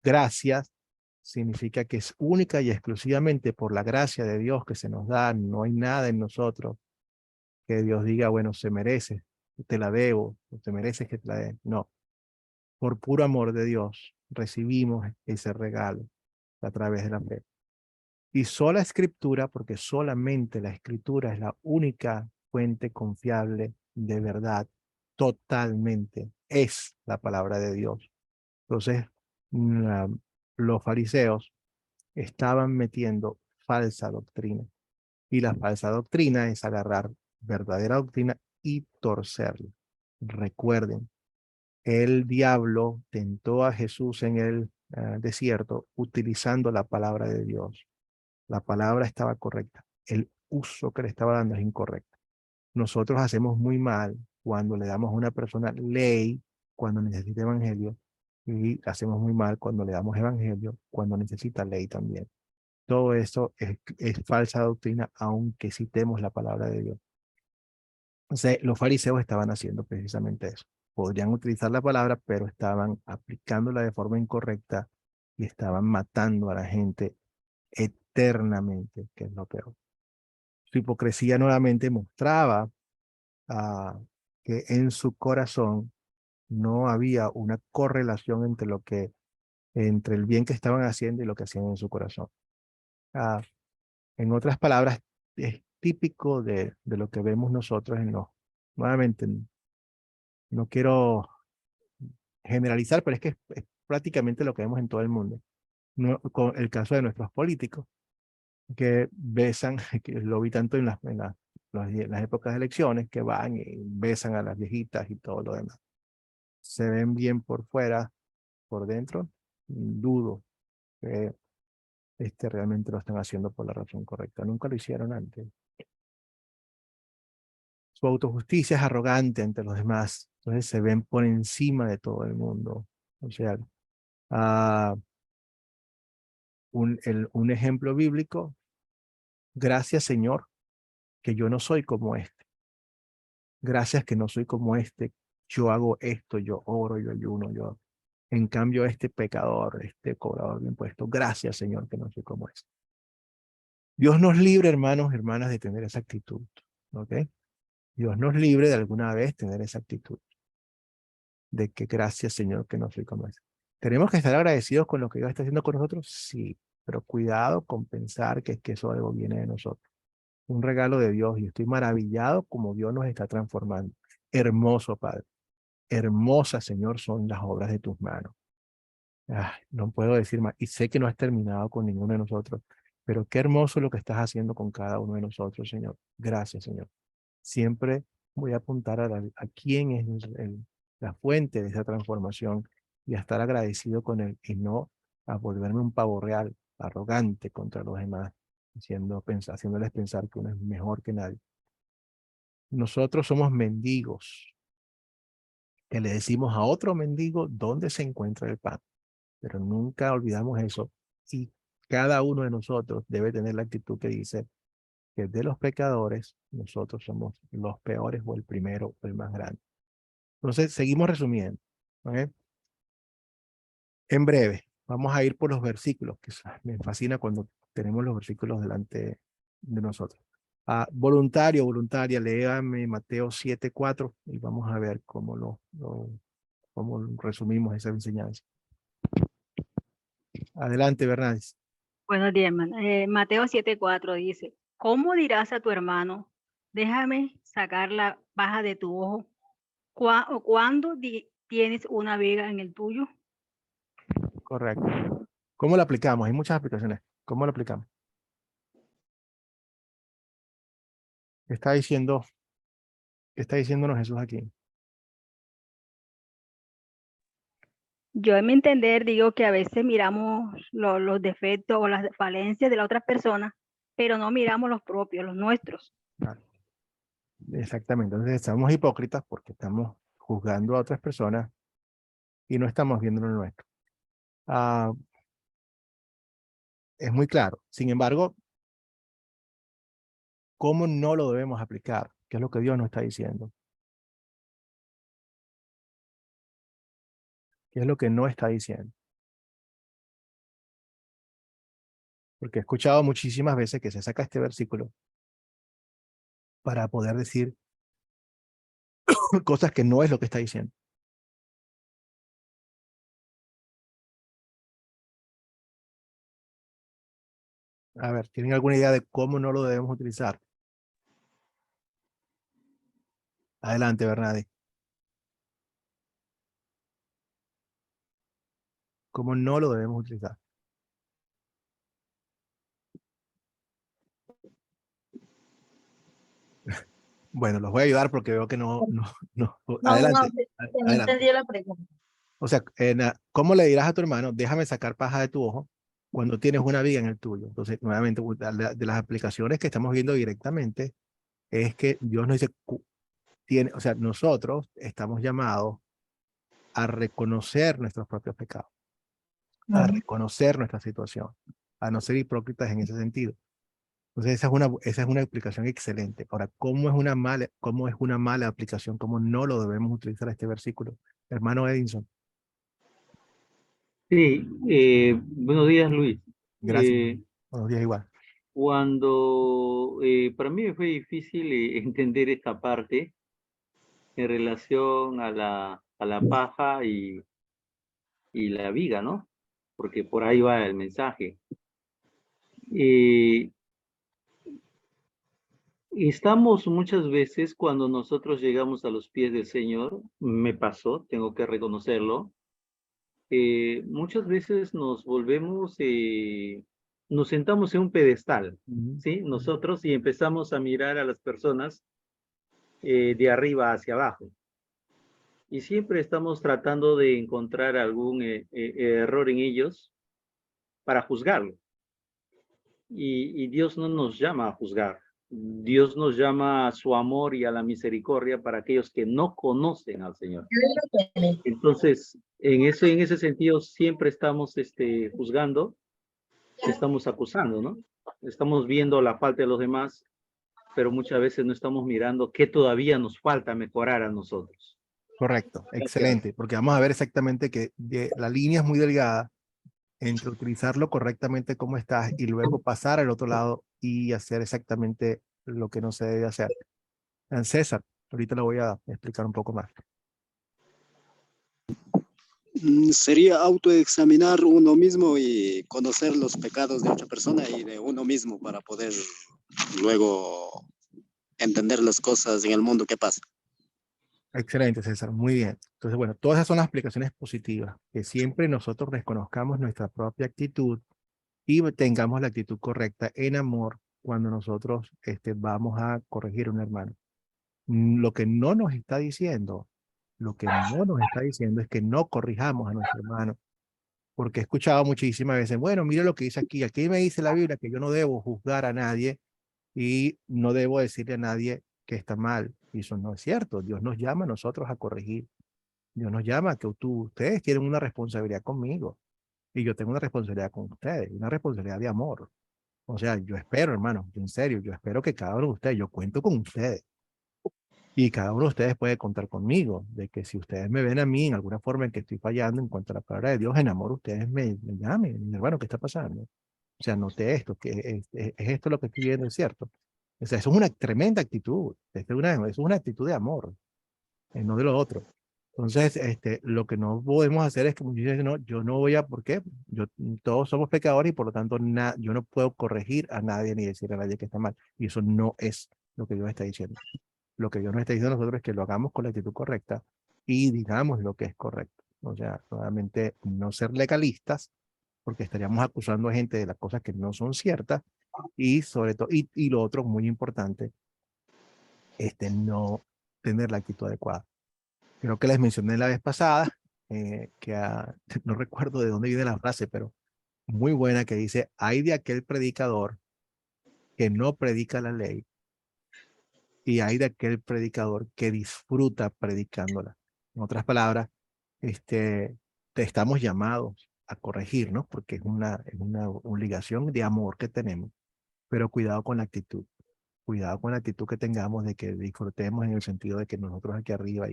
gracia significa que es única y exclusivamente por la gracia de Dios que se nos da. No hay nada en nosotros que Dios diga, bueno, se merece, te la debo, o te mereces que te la den. No. Por puro amor de Dios recibimos ese regalo a través de la fe. Y sola escritura, porque solamente la escritura es la única fuente confiable de verdad, totalmente, es la palabra de Dios. Entonces, los fariseos estaban metiendo falsa doctrina. Y la falsa doctrina es agarrar verdadera doctrina y torcerla. Recuerden, el diablo tentó a Jesús en el desierto utilizando la palabra de Dios. La palabra estaba correcta. El uso que le estaba dando es incorrecto. Nosotros hacemos muy mal cuando le damos a una persona ley cuando necesita evangelio, y hacemos muy mal cuando le damos evangelio cuando necesita ley también. Todo eso es falsa doctrina, aunque citemos la palabra de Dios. Entonces, los fariseos estaban haciendo precisamente eso. Podrían utilizar la palabra, pero estaban aplicándola de forma incorrecta y estaban matando a la gente eternamente, que es lo peor. Su hipocresía nuevamente mostraba que en su corazón no había una correlación entre el bien que estaban haciendo y lo que hacían en su corazón. En otras palabras, es típico de lo que vemos nosotros nuevamente, no quiero generalizar, pero es que es prácticamente lo que vemos en todo el mundo. No, con el caso de nuestros políticos, que besan, que lo vi tanto en las épocas de elecciones, que van y besan a las viejitas y todo lo demás. Se ven bien por fuera, por dentro, dudo que realmente lo están haciendo por la razón correcta. Nunca lo hicieron antes. Su autojusticia es arrogante ante los demás. Entonces se ven por encima de todo el mundo. O sea, un ejemplo bíblico. Gracias, Señor, que yo no soy como este. Gracias que no soy como este. Yo hago esto, yo oro, yo ayuno, yo. En cambio, este pecador, este cobrador de impuestos, gracias, Señor, que no soy como este. Dios nos libre, hermanos, hermanas, de tener esa actitud. ¿Ok? Dios nos libre de alguna vez tener esa actitud. De que gracias, Señor, que no soy como este. ¿Tenemos que estar agradecidos con lo que Dios está haciendo con nosotros? Sí, pero cuidado con pensar que eso algo viene de nosotros. Un regalo de Dios y estoy maravillado como Dios nos está transformando. Hermoso, Padre. Hermosas, Señor, son las obras de tus manos. No puedo decir más. Y sé que no has terminado con ninguno de nosotros, pero qué hermoso lo que estás haciendo con cada uno de nosotros, Señor. Gracias, Señor. Siempre voy a apuntar a quién es la fuente de esa transformación y a estar agradecido con él y no a volverme un pavo real, arrogante contra los demás, haciéndoles pensar que uno es mejor que nadie. Nosotros somos mendigos, que le decimos a otro mendigo dónde se encuentra el pan, pero nunca olvidamos eso. Y cada uno de nosotros debe tener la actitud que dice que de los pecadores, nosotros somos los peores o el primero o el más grande. Entonces, seguimos resumiendo. ¿Okay? En breve, vamos a ir por los versículos, que me fascina cuando tenemos los versículos delante de nosotros. Voluntario, voluntaria, léame Mateo 7:4 y vamos a ver cómo cómo resumimos esa enseñanza. Adelante, Bernández. Buenos días, hermano. Mateo 7:4 dice, ¿cómo dirás a tu hermano, déjame sacar la paja de tu ojo, o cuando tienes una viga en el tuyo? Correcto. ¿Cómo lo aplicamos? Hay muchas aplicaciones. ¿Cómo lo aplicamos? ¿Qué está diciéndonos Jesús aquí? Yo en mi entender digo que a veces miramos los defectos o las falencias de la otra persona, pero no miramos los propios, los nuestros. Exactamente. Entonces estamos hipócritas porque estamos juzgando a otras personas y no estamos viendo lo nuestro. Es muy claro. Sin embargo, ¿cómo no lo debemos aplicar? ¿Qué es lo que Dios nos está diciendo? ¿Qué es lo que no está diciendo? Porque he escuchado muchísimas veces que se saca este versículo para poder decir cosas que no es lo que está diciendo. A ver, ¿tienen alguna idea de cómo no lo debemos utilizar? Adelante, Bernardi. ¿Cómo no lo debemos utilizar? Bueno, los voy a ayudar porque veo que no. Adelante. No Adelante. entendí la pregunta. O sea, ¿cómo le dirás a tu hermano, déjame sacar paja de tu ojo cuando tienes una viga en el tuyo? Entonces, nuevamente, de las aplicaciones que estamos viendo directamente, es que Dios nos dice, o sea, nosotros estamos llamados a reconocer nuestros propios pecados, a reconocer nuestra situación, a no ser hipócritas en ese sentido. Entonces, esa es una explicación excelente. Ahora, ¿cómo es una mala aplicación? ¿Cómo no lo debemos utilizar este versículo? Hermano Edinson. Sí, buenos días, Luis. Gracias. Buenos días igual. Cuando para mí me fue difícil entender esta parte en relación a la paja y la viga, ¿no? Porque por ahí va el mensaje. Estamos muchas veces cuando nosotros llegamos a los pies del Señor, me pasó, tengo que reconocerlo, muchas veces nos volvemos, nos sentamos en un pedestal, ¿sí? Nosotros y empezamos a mirar a las personas de arriba hacia abajo. Y siempre estamos tratando de encontrar algún error en ellos para juzgarlo. Y Dios no nos llama a juzgar, Dios nos llama a su amor y a la misericordia para aquellos que no conocen al Señor. Entonces, en ese sentido, siempre estamos juzgando, estamos acusando, ¿no? Estamos viendo la falta de los demás, pero muchas veces no estamos mirando qué todavía nos falta mejorar a nosotros. Correcto, excelente, porque vamos a ver exactamente que la línea es muy delgada entre utilizarlo correctamente como estás y luego pasar al otro lado y hacer exactamente lo que no se debe hacer. César, ahorita lo voy a explicar un poco más. Sería autoexaminar uno mismo y conocer los pecados de otra persona y de uno mismo para poder luego entender las cosas en el mundo que pasa. Excelente, César, muy bien. Entonces, bueno, todas esas son las aplicaciones positivas, que siempre nosotros reconozcamos nuestra propia actitud y tengamos la actitud correcta en amor cuando nosotros vamos a corregir a un hermano. Lo que no nos está diciendo, lo que no nos está diciendo es que no corrijamos a nuestro hermano, porque he escuchado muchísimas veces, bueno, mira lo que dice aquí me dice la Biblia que yo no debo juzgar a nadie y no debo decirle a nadie que está mal. Y eso no es cierto. Dios nos llama a nosotros a corregir. Dios nos llama a que ustedes tienen una responsabilidad conmigo y yo tengo una responsabilidad con ustedes, una responsabilidad de amor. O sea, yo espero, hermano, en serio, yo espero que cada uno de ustedes, yo cuento con ustedes y cada uno de ustedes puede contar conmigo, de que si ustedes me ven a mí en alguna forma en que estoy fallando en cuanto a la palabra de Dios, en amor, ustedes me llamen, hermano, ¿qué está pasando? O sea, noté esto, que es esto lo que estoy viendo, es cierto. O sea, eso es una tremenda actitud, eso es una actitud de amor, no de lo otro. Entonces, lo que no podemos hacer es que muchos dicen, no, yo no voy a, ¿por qué? Todos somos pecadores y por lo tanto yo no puedo corregir a nadie ni decir a nadie que está mal. Y eso no es lo que Dios está diciendo. Lo que Dios nos está diciendo a nosotros es que lo hagamos con la actitud correcta y digamos lo que es correcto. O sea, nuevamente, no ser legalistas, porque estaríamos acusando a gente de las cosas que no son ciertas y sobre todo, y lo otro muy importante, no tener la actitud adecuada. Creo que les mencioné la vez pasada, no recuerdo de dónde viene la frase, pero muy buena, que dice, hay de aquel predicador que no predica la ley y hay de aquel predicador que disfruta predicándola. En otras palabras, te estamos llamados a corregirnos porque es una obligación de amor que tenemos, pero cuidado con la actitud. Cuidado con la actitud que tengamos de que disfrutemos en el sentido de que nosotros aquí arriba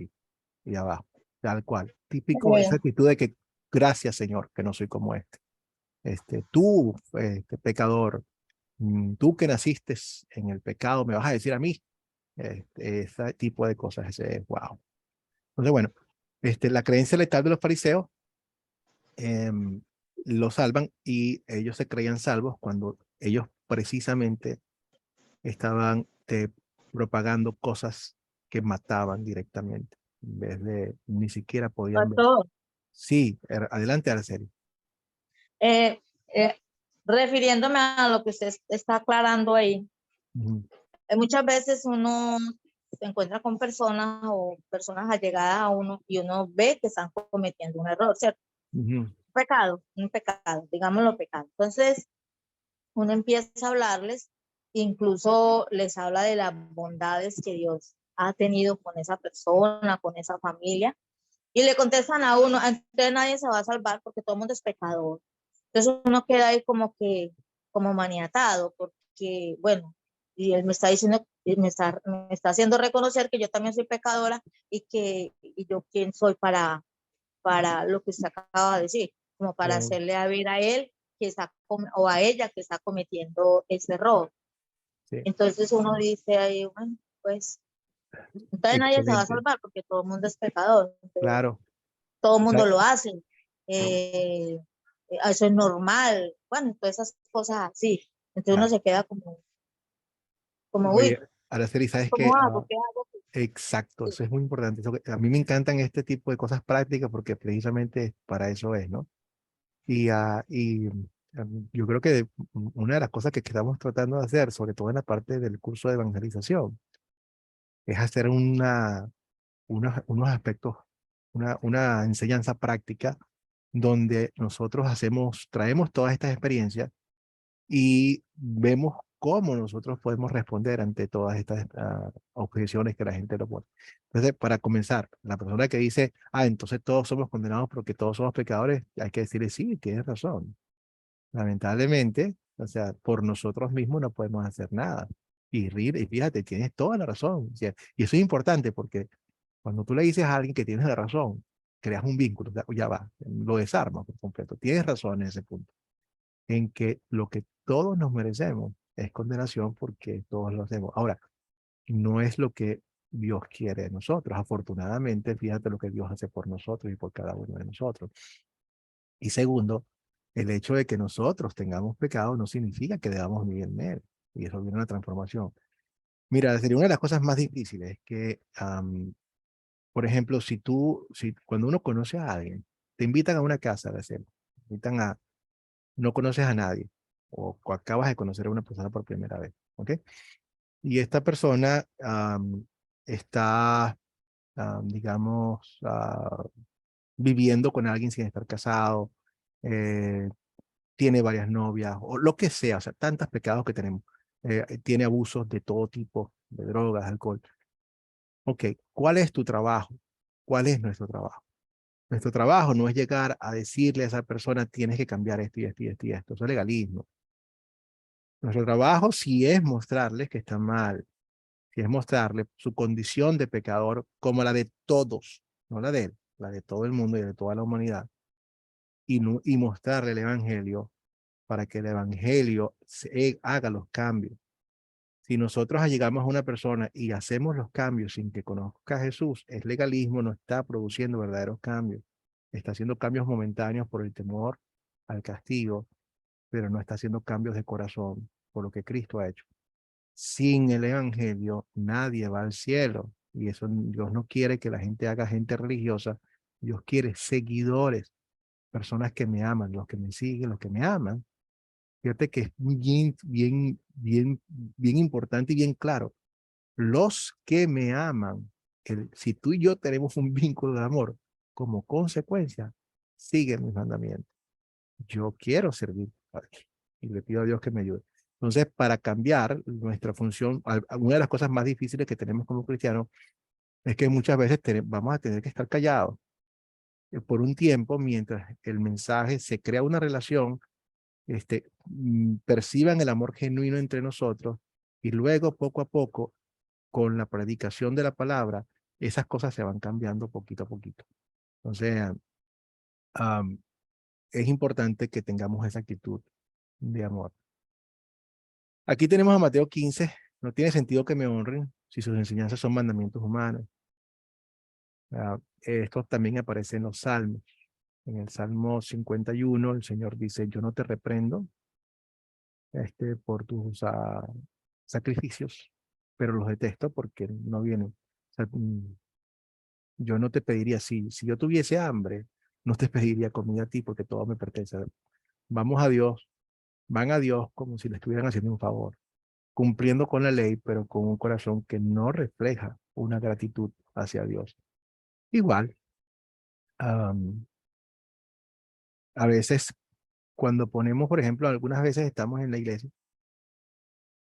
y abajo, tal cual. Típico esa actitud de que gracias Señor que no soy como este. Tú, pecador, tú que naciste en el pecado, me vas a decir a mí, ese tipo de cosas, wow. Entonces, bueno, la creencia letal de los fariseos lo salvan y ellos se creían salvos cuando ellos precisamente estaban propagando cosas que mataban directamente, en vez de ni siquiera podían ver. Pastor, Sí, adelante, Araceli. eh, eh, refiriéndome a lo que usted está aclarando ahí, Ujú, muchas veces uno se encuentra con personas o personas allegadas a uno y uno ve que están cometiendo un error, ¿cierto? ujú, Un pecado, digámoslo pecado. Entonces, uno empieza a hablarles, incluso les habla de las bondades que Dios ha tenido con esa persona, con esa familia, y le contestan a uno, entonces nadie se va a salvar porque todo el mundo es pecador. Entonces uno queda ahí como maniatado, porque, bueno, y él me está diciendo, me está haciendo reconocer que yo también soy pecadora y yo quién soy para lo que usted acaba de decir, como para hacerle a ver a él que está, o a ella que está cometiendo ese error. sí, Entonces uno dice ahí, bueno, pues, entonces nadie se va a excelente. salvar porque todo el mundo es pecador. Claro. Todo el mundo Ay, lo hace, eso es normal, bueno, todas esas cosas así. Entonces uno claro. se queda Oye, uy, Araceli, ¿sabes qué? ¿cómo hago? ¿Qué hago? Exacto, Sí. eso es muy importante. A mí me encantan este tipo de cosas prácticas porque precisamente para eso es, ¿no? Yo creo que una de las cosas que estamos tratando de hacer, sobre todo en la parte del curso de evangelización, es hacer unos aspectos, una enseñanza práctica donde nosotros traemos todas estas experiencias y vemos cómo nosotros podemos responder ante todas estas objeciones que la gente nos pone. Entonces, para comenzar, la persona que dice, entonces todos somos condenados porque todos somos pecadores, hay que decirle, sí, tienes razón. Lamentablemente, o sea, por nosotros mismos no podemos hacer nada. Y fíjate, tienes toda la razón. O sea, y eso es importante porque cuando tú le dices a alguien que tienes la razón, creas un vínculo, ya va, lo desarma por completo. Tienes razón en ese punto, en que lo que todos nos merecemos es condenación porque todos lo hacemos. Ahora, no es lo que Dios quiere de nosotros. Afortunadamente, fíjate lo que Dios hace por nosotros y por cada uno de nosotros. Y segundo, el hecho de que nosotros tengamos pecado no significa que debamos vivir en él. Y eso viene una transformación. Mira, sería una de las cosas más difíciles que, por ejemplo, cuando uno conoce a alguien, te invitan a una casa de hacer, no conoces a nadie, o acabas de conocer a una persona por primera vez, ¿ok? Y esta persona está, digamos, viviendo con alguien sin estar casado, tiene varias novias, o lo que sea, o sea, tantos pecados que tenemos. Tiene abusos de todo tipo, de drogas, alcohol. Ok, ¿cuál es tu trabajo? ¿Cuál es nuestro trabajo? Nuestro trabajo no es llegar a decirle a esa persona, tienes que cambiar esto y esto y esto y esto. Eso es legalismo. Nuestro trabajo sí es mostrarles que está mal, sí es mostrarle su condición de pecador como la de todos, no la de él, la de todo el mundo y de toda la humanidad. Y mostrarle el evangelio para que el evangelio haga los cambios. Si nosotros llegamos a una persona y hacemos los cambios sin que conozca a Jesús, es legalismo, no está produciendo verdaderos cambios. Está haciendo cambios momentáneos por el temor al castigo, pero no está haciendo cambios de corazón por lo que Cristo ha hecho. Sin el evangelio, nadie va al cielo. Y eso Dios no quiere que la gente haga gente religiosa. Dios quiere seguidores, personas que me aman, los que me siguen, los que me aman. Fíjate que es bien importante y bien claro. Los que me aman, si tú y yo tenemos un vínculo de amor, como consecuencia, siguen mis mandamientos. Yo quiero servir y le pido a Dios que me ayude. Entonces, para cambiar nuestra función, una de las cosas más difíciles que tenemos como cristianos es que muchas veces vamos a tener que estar callados por un tiempo mientras el mensaje se crea una relación, perciban el amor genuino entre nosotros y luego poco a poco con la predicación de la palabra, esas cosas se van cambiando poquito a poquito. Entonces, es importante que tengamos esa actitud de amor. Aquí tenemos a Mateo 15. No tiene sentido que me honren si sus enseñanzas son mandamientos humanos. Esto también aparece en los salmos. En el Salmo 51, el Señor dice, yo no te reprendo por tus sacrificios, pero los detesto porque no vienen. O sea, yo no te pediría, si yo tuviese hambre, no te pediría comida a ti porque todo me pertenece. Vamos a Dios, van a Dios como si le estuvieran haciendo un favor, cumpliendo con la ley, pero con un corazón que no refleja una gratitud hacia Dios. Igual, a veces cuando ponemos, por ejemplo, algunas veces estamos en la iglesia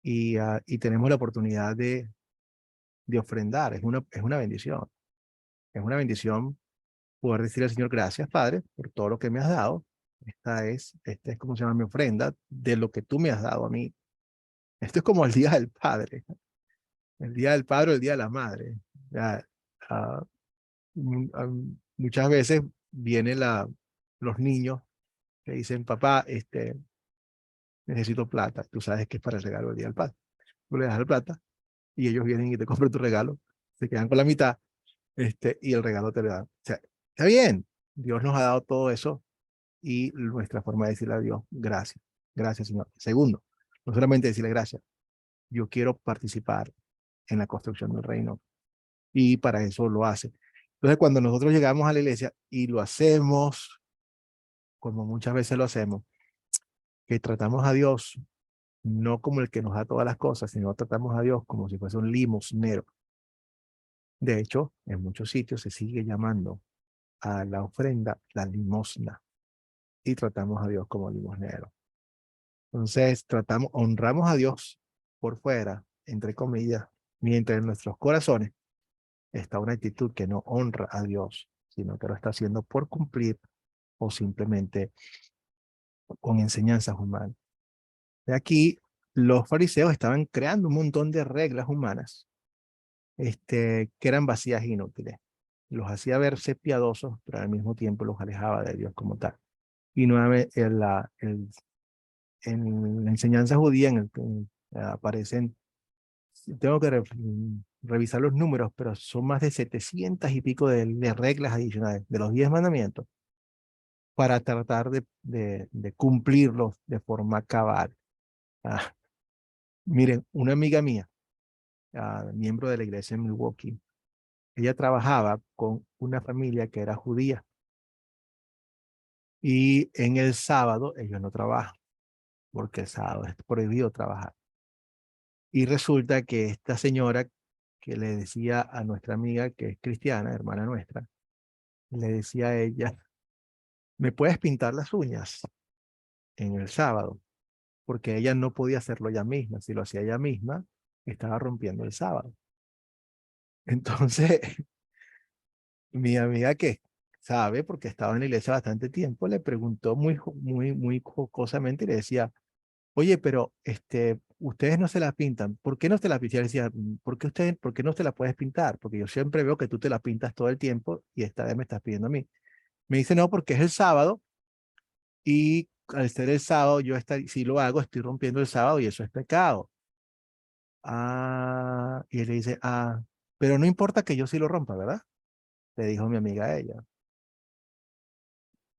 y tenemos la oportunidad de ofrendar, es una bendición. Es una bendición poder decirle al Señor, gracias, Padre, por todo lo que me has dado. Esta es como se llama mi ofrenda, de lo que tú me has dado a mí. Esto es como el Día del Padre, el Día del Padre o el Día de la Madre. Ya, ah, muchas veces vienen los niños que dicen, papá, necesito plata. Tú sabes que es para el regalo del Día del Padre. Tú le das la plata y ellos vienen y te compran tu regalo, se quedan con la mitad, y el regalo te lo dan. O sea, está bien, Dios nos ha dado todo eso y nuestra forma de decirle a Dios, gracias, gracias Señor. Segundo, no solamente decirle gracias, yo quiero participar en la construcción del reino y para eso lo hace. Entonces cuando nosotros llegamos a la iglesia y lo hacemos, como muchas veces lo hacemos, que tratamos a Dios no como el que nos da todas las cosas, sino tratamos a Dios como si fuese un limosnero. De hecho, en muchos sitios se sigue llamando a la ofrenda la limosna y tratamos a Dios como limosnero. Entonces, honramos a Dios por fuera, entre comillas, mientras en nuestros corazones está una actitud que no honra a Dios, sino que lo está haciendo por cumplir o simplemente con enseñanzas humanas. De aquí, los fariseos estaban creando un montón de reglas humanas que eran vacías e inútiles. Los hacía verse piadosos, pero al mismo tiempo los alejaba de Dios como tal. Y nuevamente en la enseñanza judía aparecen, tengo que revisar los números, pero son más de 700 y pico de reglas adicionales de los 10 mandamientos para tratar de cumplirlos de forma cabal. Miren, una amiga mía, miembro de la iglesia en Milwaukee, ella trabajaba con una familia que era judía y en el sábado ellos no trabajan porque el sábado es prohibido trabajar. Y resulta que esta señora que le decía a nuestra amiga, que es cristiana, hermana nuestra, le decía a ella, ¿me puedes pintar las uñas en el sábado? Porque ella no podía hacerlo ella misma. Si lo hacía ella misma, estaba rompiendo el sábado. Entonces, mi amiga que sabe, porque estaba en la iglesia bastante tiempo, le preguntó muy jocosamente y le decía, oye, pero ustedes no se la pintan. ¿Por qué no te la pintan? Y ella decía, ¿por qué no te la puedes pintar? Porque yo siempre veo que tú te la pintas todo el tiempo y esta vez me estás pidiendo a mí. Me dice, no, porque es el sábado y al ser el sábado, si lo hago, estoy rompiendo el sábado y eso es pecado. Y él le dice, pero no importa que yo sí lo rompa, ¿verdad? Le dijo mi amiga a ella.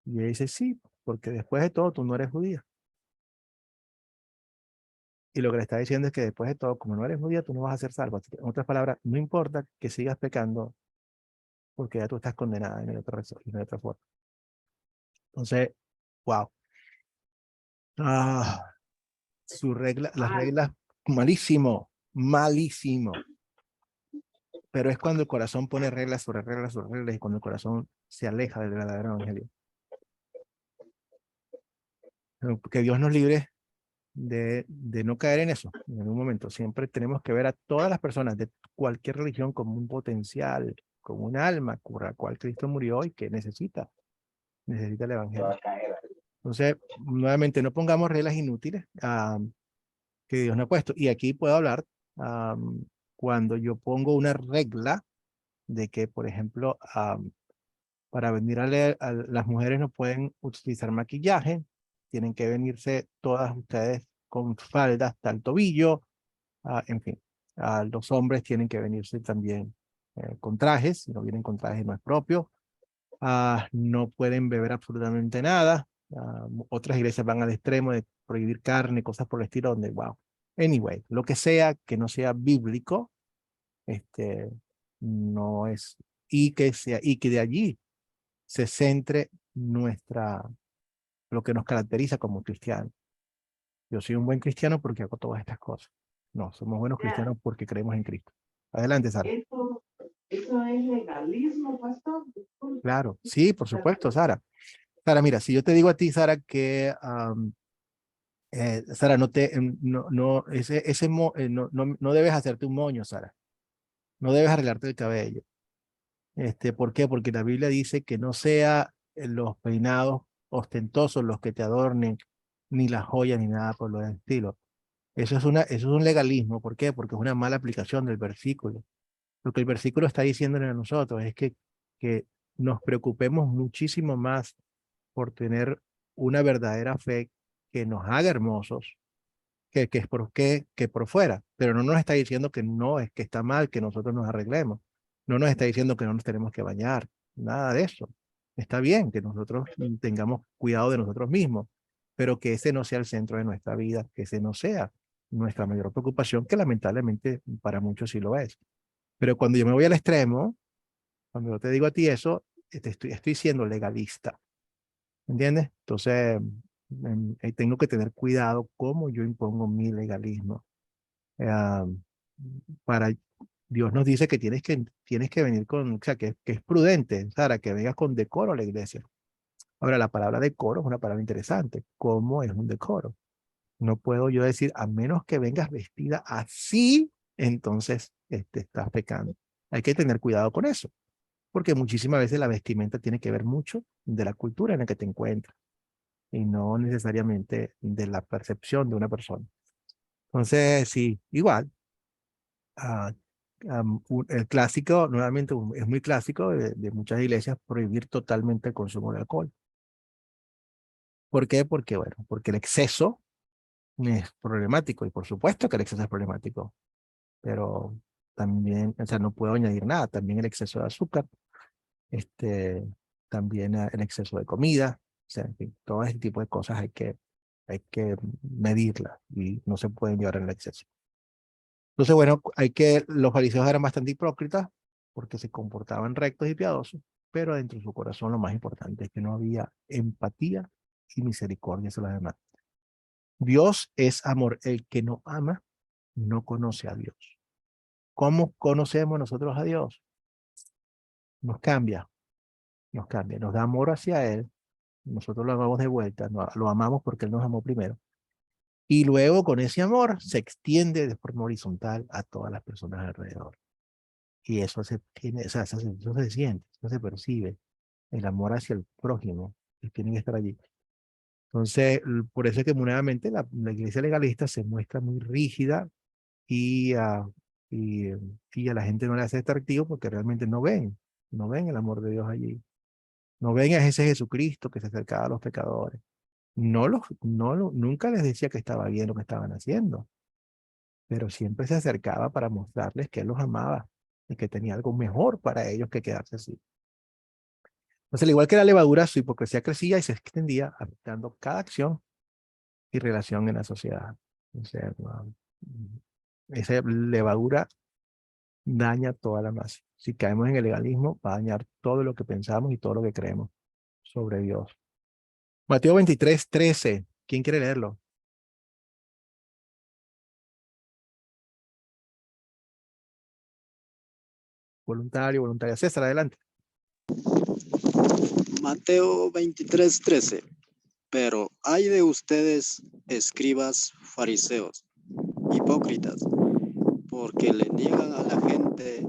Y ella dice, sí, porque después de todo tú no eres judía. Y lo que le está diciendo es que después de todo, como no eres judía, tú no vas a ser salvo. Así que, en otras palabras, no importa que sigas pecando, porque ya tú estás condenada en otra forma. Entonces, wow. Las reglas, malísimo, malísimo. Pero es cuando el corazón pone reglas sobre reglas sobre reglas y cuando el corazón se aleja del verdadero evangelio. Que Dios nos libre de no caer en eso en un momento. Siempre tenemos que ver a todas las personas de cualquier religión como un potencial, como un alma por la cual Cristo murió y que necesita el evangelio. Entonces, nuevamente, no pongamos reglas inútiles que Dios no ha puesto. Y aquí puedo hablar cuando yo pongo una regla de que, por ejemplo, para venir a leer, las mujeres no pueden utilizar maquillaje, tienen que venirse todas ustedes con faldas hasta el tobillo, en fin. Los hombres tienen que venirse también con trajes, si no vienen con trajes no es propio. No pueden beber absolutamente nada. Otras iglesias van al extremo de prohibir carne, cosas por el estilo, donde, wow. Anyway, lo que sea que no sea bíblico, no es, y que de allí se centre lo que nos caracteriza como cristianos. Yo soy un buen cristiano porque hago todas estas cosas. No, somos buenos cristianos porque creemos en Cristo. Adelante, Sara. Eso es legalismo, pastor. Disculpe. Claro, sí, por supuesto, Sara. Sara, mira, si yo te digo a ti, Sara, que Sara, no debes hacerte un moño, Sara. No debes arreglarte el cabello. ¿Por qué? Porque la Biblia dice que no sea los peinados ostentosos los que te adornen, ni las joyas, ni nada por lo del estilo. Eso es un legalismo. ¿Por qué? Porque es una mala aplicación del versículo. Lo que el versículo está diciéndole a nosotros es que nos preocupemos muchísimo más por tener una verdadera fe que nos haga hermosos, que por fuera. Pero no nos está diciendo que no, es que está mal que nosotros nos arreglemos. No nos está diciendo que no nos tenemos que bañar. Nada de eso. Está bien que nosotros tengamos cuidado de nosotros mismos, pero que ese no sea el centro de nuestra vida, que ese no sea nuestra mayor preocupación, que lamentablemente para muchos sí lo es. Pero cuando yo me voy al extremo, cuando yo te digo a ti eso, estoy siendo legalista. ¿Entiendes? Entonces, tengo que tener cuidado cómo yo impongo mi legalismo. Eh, para Dios nos dice que tienes que venir o sea, que es prudente, Sara, que vengas con decoro a la iglesia. Ahora, la palabra decoro es una palabra interesante. ¿Cómo es un decoro? No puedo yo decir, a menos que vengas vestida así, entonces estás pecando. Hay que tener cuidado con eso, porque muchísimas veces la vestimenta tiene que ver mucho de la cultura en la que te encuentras y no necesariamente de la percepción de una persona. Entonces, sí, igual. ah, el clásico, nuevamente, es muy clásico de muchas iglesias prohibir totalmente el consumo de alcohol. ¿Por qué? Porque, bueno, porque el exceso es problemático y por supuesto que el exceso es problemático, pero también, o sea, no puedo añadir nada, también el exceso de azúcar, también el exceso de comida, o sea, en fin, todo ese tipo de cosas hay que medirlas y no se pueden llevar en el exceso. Entonces, bueno, los fariseos eran bastante hipócritas porque se comportaban rectos y piadosos, pero dentro de su corazón lo más importante es que no había empatía y misericordia hacia los demás. Dios es amor. El que no ama no conoce a Dios. ¿Cómo conocemos nosotros a Dios? Nos cambia, nos da amor hacia Él, nosotros lo amamos de vuelta, lo amamos porque Él nos amó primero, y luego con ese amor se extiende de forma horizontal a todas las personas alrededor. Y eso se tiene, o sea, eso se siente, eso se percibe, el amor hacia el prójimo, que tiene que estar allí. Entonces, por eso es que nuevamente la iglesia legalista se muestra muy rígida y, y, y a la gente no le hace atractivo porque realmente no ven el amor de Dios allí. No ven a ese Jesucristo que se acercaba a los pecadores. Nunca les decía que estaba bien lo que estaban haciendo, pero siempre se acercaba para mostrarles que Él los amaba y que tenía algo mejor para ellos que quedarse así. Entonces, al igual que la levadura, su hipocresía crecía y se extendía, afectando cada acción y relación en la sociedad. O sea, esa levadura daña toda la masa. Si caemos en el legalismo, va a dañar todo lo que pensamos y todo lo que creemos sobre Dios. Mateo 23:13. ¿Quién quiere leerlo? Voluntario, voluntaria. César, adelante. Mateo 23:13. Pero hay de ustedes, escribas, fariseos, hipócritas, porque le niegan a la gente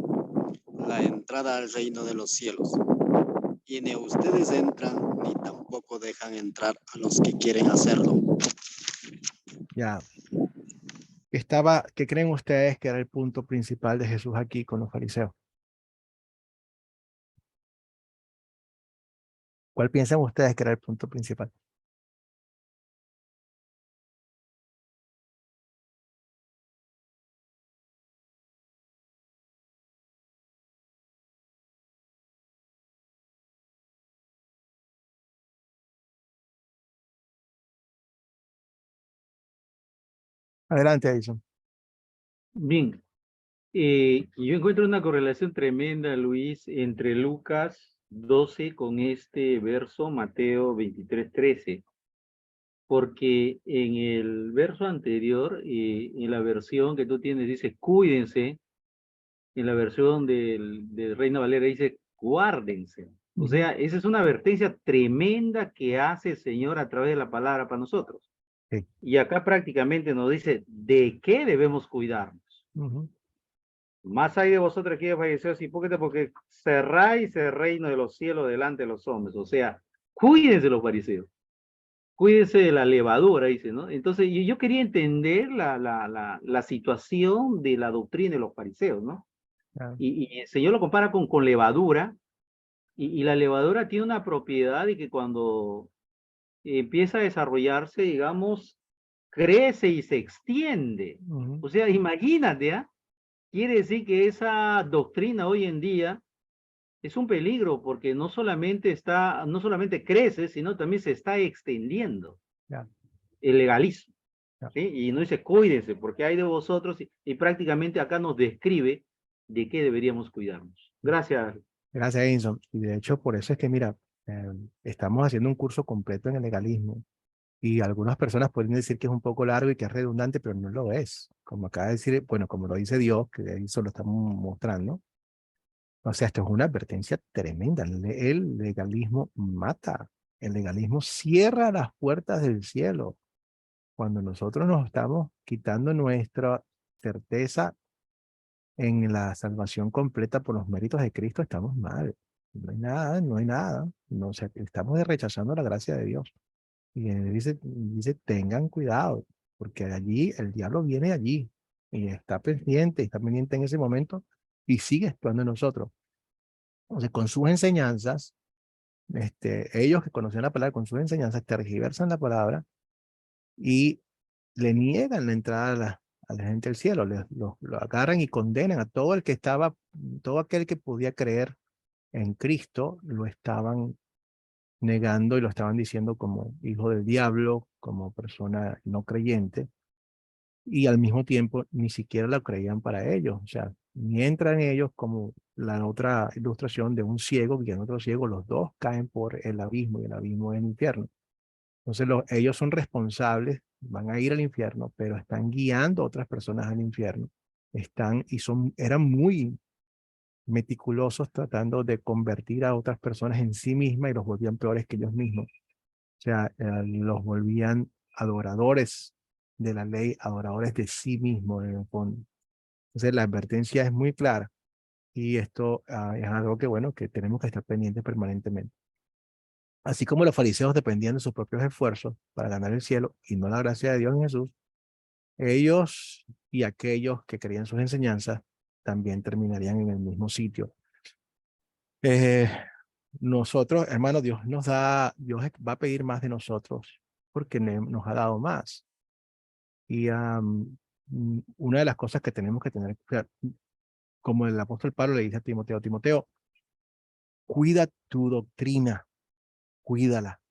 la entrada al reino de los cielos. Y ni ustedes entran, ni tampoco dejan entrar a los que quieren hacerlo. Ya. ¿Qué creen ustedes que era el punto principal de Jesús aquí con los fariseos? ¿Cuál piensan ustedes que era el punto principal? Adelante, Edison. Bien, yo encuentro una correlación tremenda, Luis, entre Lucas 12 con este verso, Mateo 23:13, porque en el verso anterior, en la versión que tú tienes, dice cuídense, en la versión del Reina Valera dice guárdense. O sea, esa es una advertencia tremenda que hace el Señor a través de la palabra para nosotros. Sí. Y acá prácticamente nos dice de qué debemos cuidarnos. Más hay de vosotros que falleceos hipócritas, porque cerráis el reino de los cielos delante de los hombres. O sea, cuídense de los fariseos. Cuídense de la levadura, dice, ¿no? Entonces, yo quería entender la situación de la doctrina de los fariseos, ¿no? Y el Señor lo compara con levadura, y la levadura tiene una propiedad de que cuando empieza a desarrollarse, digamos, crece y se extiende. O sea, imagínate, ¿ah? Quiere decir que esa doctrina hoy en día es un peligro porque no solamente crece, sino también se está extendiendo el legalismo. ¿Sí? Y no dice cuídense porque hay de vosotros y prácticamente acá nos describe de qué deberíamos cuidarnos. Gracias. Gracias, Edison. Y de hecho, por eso es que, mira, estamos haciendo un curso completo en el legalismo y algunas personas pueden decir que es un poco largo y que es redundante, pero no lo es. Como acaba de decir, bueno, como lo dice Dios, que ahí solo estamos mostrando. O sea, esto es una advertencia tremenda. El legalismo mata. El legalismo cierra las puertas del cielo. cuando nosotros nos estamos quitando nuestra certeza en la salvación completa por los méritos de Cristo, estamos mal. No hay nada, no hay nada. No, o sea, estamos rechazando la gracia de Dios. Y dice, tengan cuidado, porque allí el diablo viene allí y está pendiente en ese momento y sigue actuando en nosotros. Entonces, con sus enseñanzas, ellos que conocían la palabra, con sus enseñanzas, tergiversan la palabra y le niegan la entrada a la gente del cielo, lo agarran y condenan a todo el que estaba, todo aquel que podía creer en Cristo, lo estaban negando y lo estaban diciendo como hijo del diablo, como persona no creyente, y al mismo tiempo ni siquiera lo creían para ellos. O sea, ni entran ellos como la otra ilustración de un ciego guiando a otro ciego, los dos caen por el abismo y el abismo es el infierno. Entonces ellos son responsables, van a ir al infierno, pero están guiando a otras personas al infierno. Eran muy meticulosos tratando de convertir a otras personas en sí mismas y los volvían peores que ellos mismos. O sea, los volvían adoradores de la ley, adoradores de sí mismos en el fondo. Entonces la advertencia es muy clara y esto es algo que, bueno, que tenemos que estar pendientes permanentemente. Así como los fariseos dependían de sus propios esfuerzos para ganar el cielo y no la gracia de Dios en Jesús, ellos y aquellos que creían sus enseñanzas también terminarían en el mismo sitio. Nosotros, hermanos, Dios va a pedir más de nosotros porque nos ha dado más. Y una de las cosas que tenemos que tener, o sea, como el apóstol Pablo le dice a Timoteo, Timoteo, cuida tu doctrina, cuídala.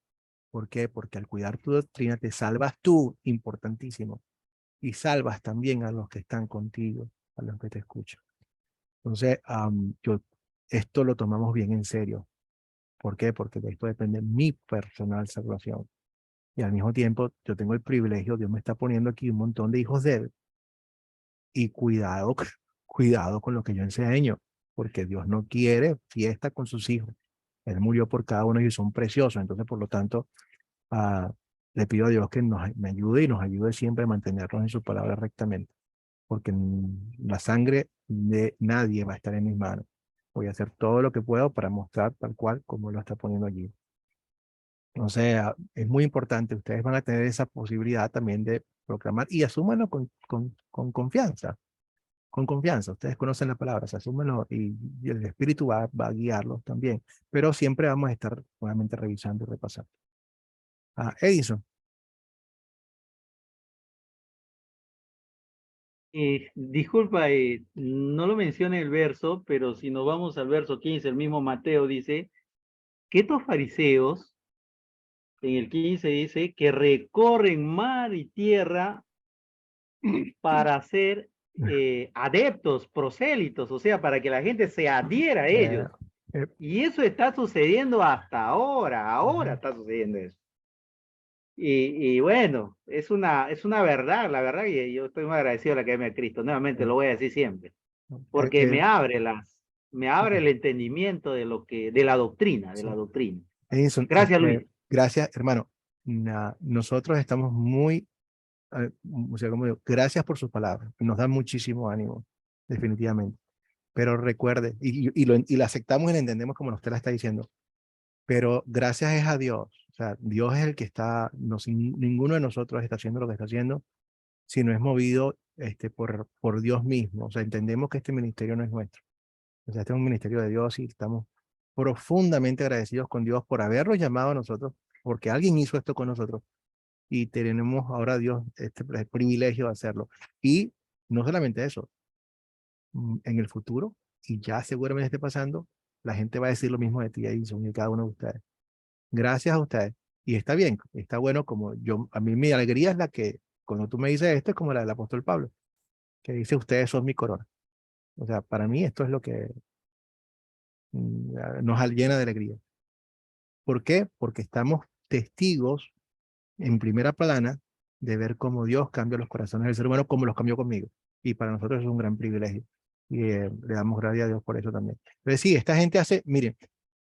¿Por qué? Porque al cuidar tu doctrina te salvas tú, importantísimo, y salvas también a los que están contigo, a los que te escuchan. Entonces, esto lo tomamos bien en serio. ¿Por qué? Porque de esto depende mi personal salvación. Y al mismo tiempo, yo tengo el privilegio, Dios me está poniendo aquí un montón de hijos de él. Y cuidado con lo que yo enseño, porque Dios no quiere fiesta con sus hijos. Él murió por cada uno y son preciosos. Entonces, por lo tanto, le pido a Dios que me ayude y nos ayude siempre a mantenernos en su palabra rectamente, porque la sangre de nadie va a estar en mis manos. Voy a hacer todo lo que puedo para mostrar tal cual como lo está poniendo allí. O sea, es muy importante. Ustedes van a tener esa posibilidad también de proclamar y asúmanlo con confianza. Con confianza. Ustedes conocen la palabra, se asúmenlo y el Espíritu va a guiarlos también. Pero siempre vamos a estar nuevamente revisando y repasando. Edison. Disculpa, no lo menciona el verso, pero si nos vamos al verso 15, el mismo Mateo dice que estos fariseos, en el 15 dice, que recorren mar y tierra para ser adeptos, prosélitos, o sea, para que la gente se adhiera a ellos. Y eso está sucediendo hasta ahora está sucediendo eso. Y bueno, es una verdad, la verdad, y yo estoy muy agradecido a la Academia de Cristo, nuevamente lo voy a decir siempre, porque me abre el entendimiento de la doctrina, Edison, Gracias, Luis. Gracias, hermano. Nosotros estamos muy, o sea, como digo, gracias por sus palabras, nos dan muchísimo ánimo, definitivamente. Pero recuerde, y lo aceptamos y lo entendemos como usted la está diciendo, pero gracias es a Dios. O sea, Dios es el que está, ninguno de nosotros está haciendo lo que está haciendo, sino es movido por Dios mismo. O sea, entendemos que este ministerio no es nuestro. O sea, este es un ministerio de Dios y estamos profundamente agradecidos con Dios por habernos llamado a nosotros, porque alguien hizo esto con nosotros y tenemos ahora a Dios el privilegio de hacerlo. Y no solamente eso, en el futuro, y ya seguramente esté pasando, la gente va a decir lo mismo de ti, Edison, y de cada uno de ustedes. Gracias a ustedes. Y está bien, está bueno, como a mí mi alegría es la que, cuando tú me dices esto, es como la del apóstol Pablo, que dice, ustedes son mi corona. O sea, para mí esto es lo que nos llena de alegría. ¿Por qué? Porque estamos testigos en primera plana de ver cómo Dios cambia los corazones del ser humano, como los cambió conmigo. Y para nosotros es un gran privilegio. Y le damos gracias a Dios por eso también. Entonces, sí, esta gente miren,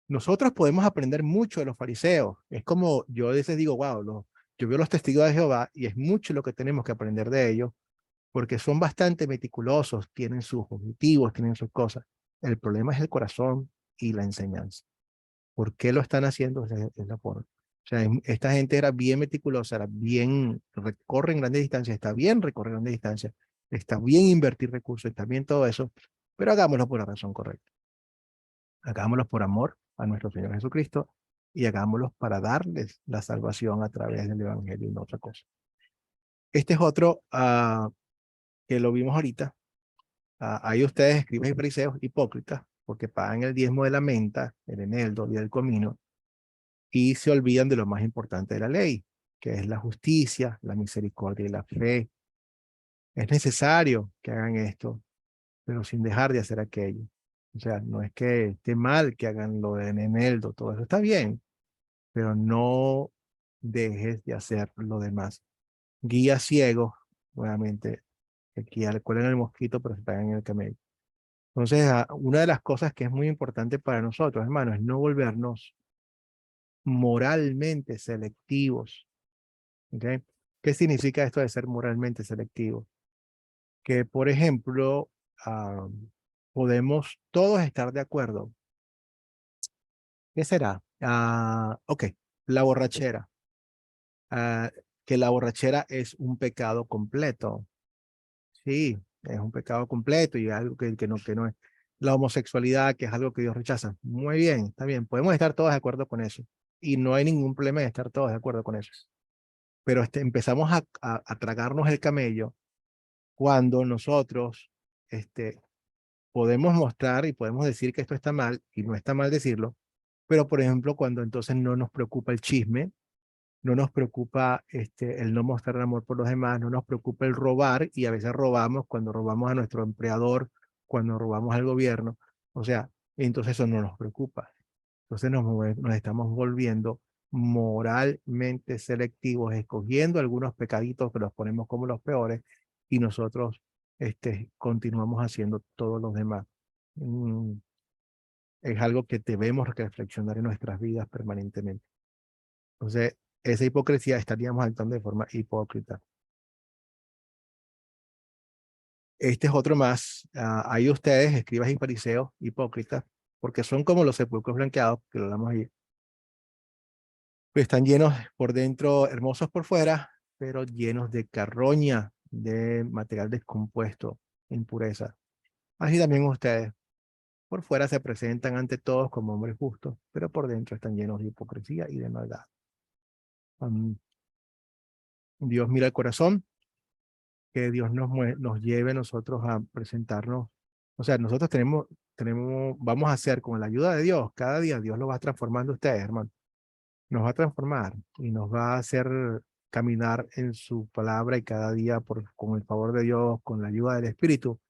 nosotros podemos aprender mucho de los fariseos. Es como, yo a veces digo, wow, yo veo los testigos de Jehová y es mucho lo que tenemos que aprender de ellos, porque son bastante meticulosos, tienen sus objetivos, tienen sus cosas. El problema es el corazón y la enseñanza. ¿Por qué lo están haciendo? Es la forma. O sea, esta gente era bien meticulosa, era bien, recorren grandes distancias, está bien recorrer grandes distancias, está bien invertir recursos, está bien todo eso, pero hagámoslo por la razón correcta. Hagámoslo por amor a nuestro Señor Jesucristo y hagámoslo para darles la salvación a través del Evangelio y no otra cosa. Este es otro que lo vimos ahorita. Hay ustedes, escribas y fariseos, hipócritas, porque pagan el diezmo de la menta, el eneldo y el comino, y se olvidan de lo más importante de la ley, que es la justicia, la misericordia y la fe. Es necesario que hagan esto, pero sin dejar de hacer aquello. O sea, no es que esté mal que hagan lo de eneldo, todo eso está bien, pero no dejes de hacer lo demás. Guía ciego, nuevamente, aquí recuerden el mosquito, pero se pegan en el camello. Entonces, una de las cosas que es muy importante para nosotros, hermanos, es no volvernos moralmente selectivos. ¿Okay? ¿Qué significa esto de ser moralmente selectivo? Que, por ejemplo, podemos todos estar de acuerdo. ¿Qué será? Ok, la borrachera. Que la borrachera es un pecado completo. Sí, es un pecado completo y algo que no es. La homosexualidad, que es algo que Dios rechaza. Muy bien, está bien. Podemos estar todos de acuerdo con eso. Y no hay ningún problema en estar todos de acuerdo con eso. Pero empezamos a tragarnos el camello cuando nosotros podemos mostrar y podemos decir que esto está mal, y no está mal decirlo, pero por ejemplo, cuando entonces no nos preocupa el chisme, no nos preocupa el no mostrar amor por los demás, no nos preocupa el robar, y a veces robamos cuando robamos a nuestro empleador, cuando robamos al gobierno, o sea, entonces eso no nos preocupa. Entonces nos estamos volviendo moralmente selectivos, escogiendo algunos pecaditos que los ponemos como los peores y nosotros continuamos haciendo todos los demás. Es algo que debemos reflexionar en nuestras vidas permanentemente. Entonces, esa hipocresía estaríamos actuando de forma hipócrita. Este es otro más. Hay ustedes, escribas y fariseos, hipócritas, porque son como los sepulcros blanqueados, que lo hablamos ahí. Están llenos por dentro, hermosos por fuera, pero llenos de carroña, de material descompuesto, impureza. Así también ustedes, por fuera se presentan ante todos como hombres justos, pero por dentro están llenos de hipocresía y de maldad. Dios mira el corazón, que Dios nos lleve a nosotros a presentarnos. O sea, nosotros vamos a hacer con la ayuda de Dios, cada día Dios lo va transformando a ustedes, hermano. Nos va a transformar y nos va a hacer caminar en su palabra y cada día con el favor de Dios, con la ayuda del Espíritu,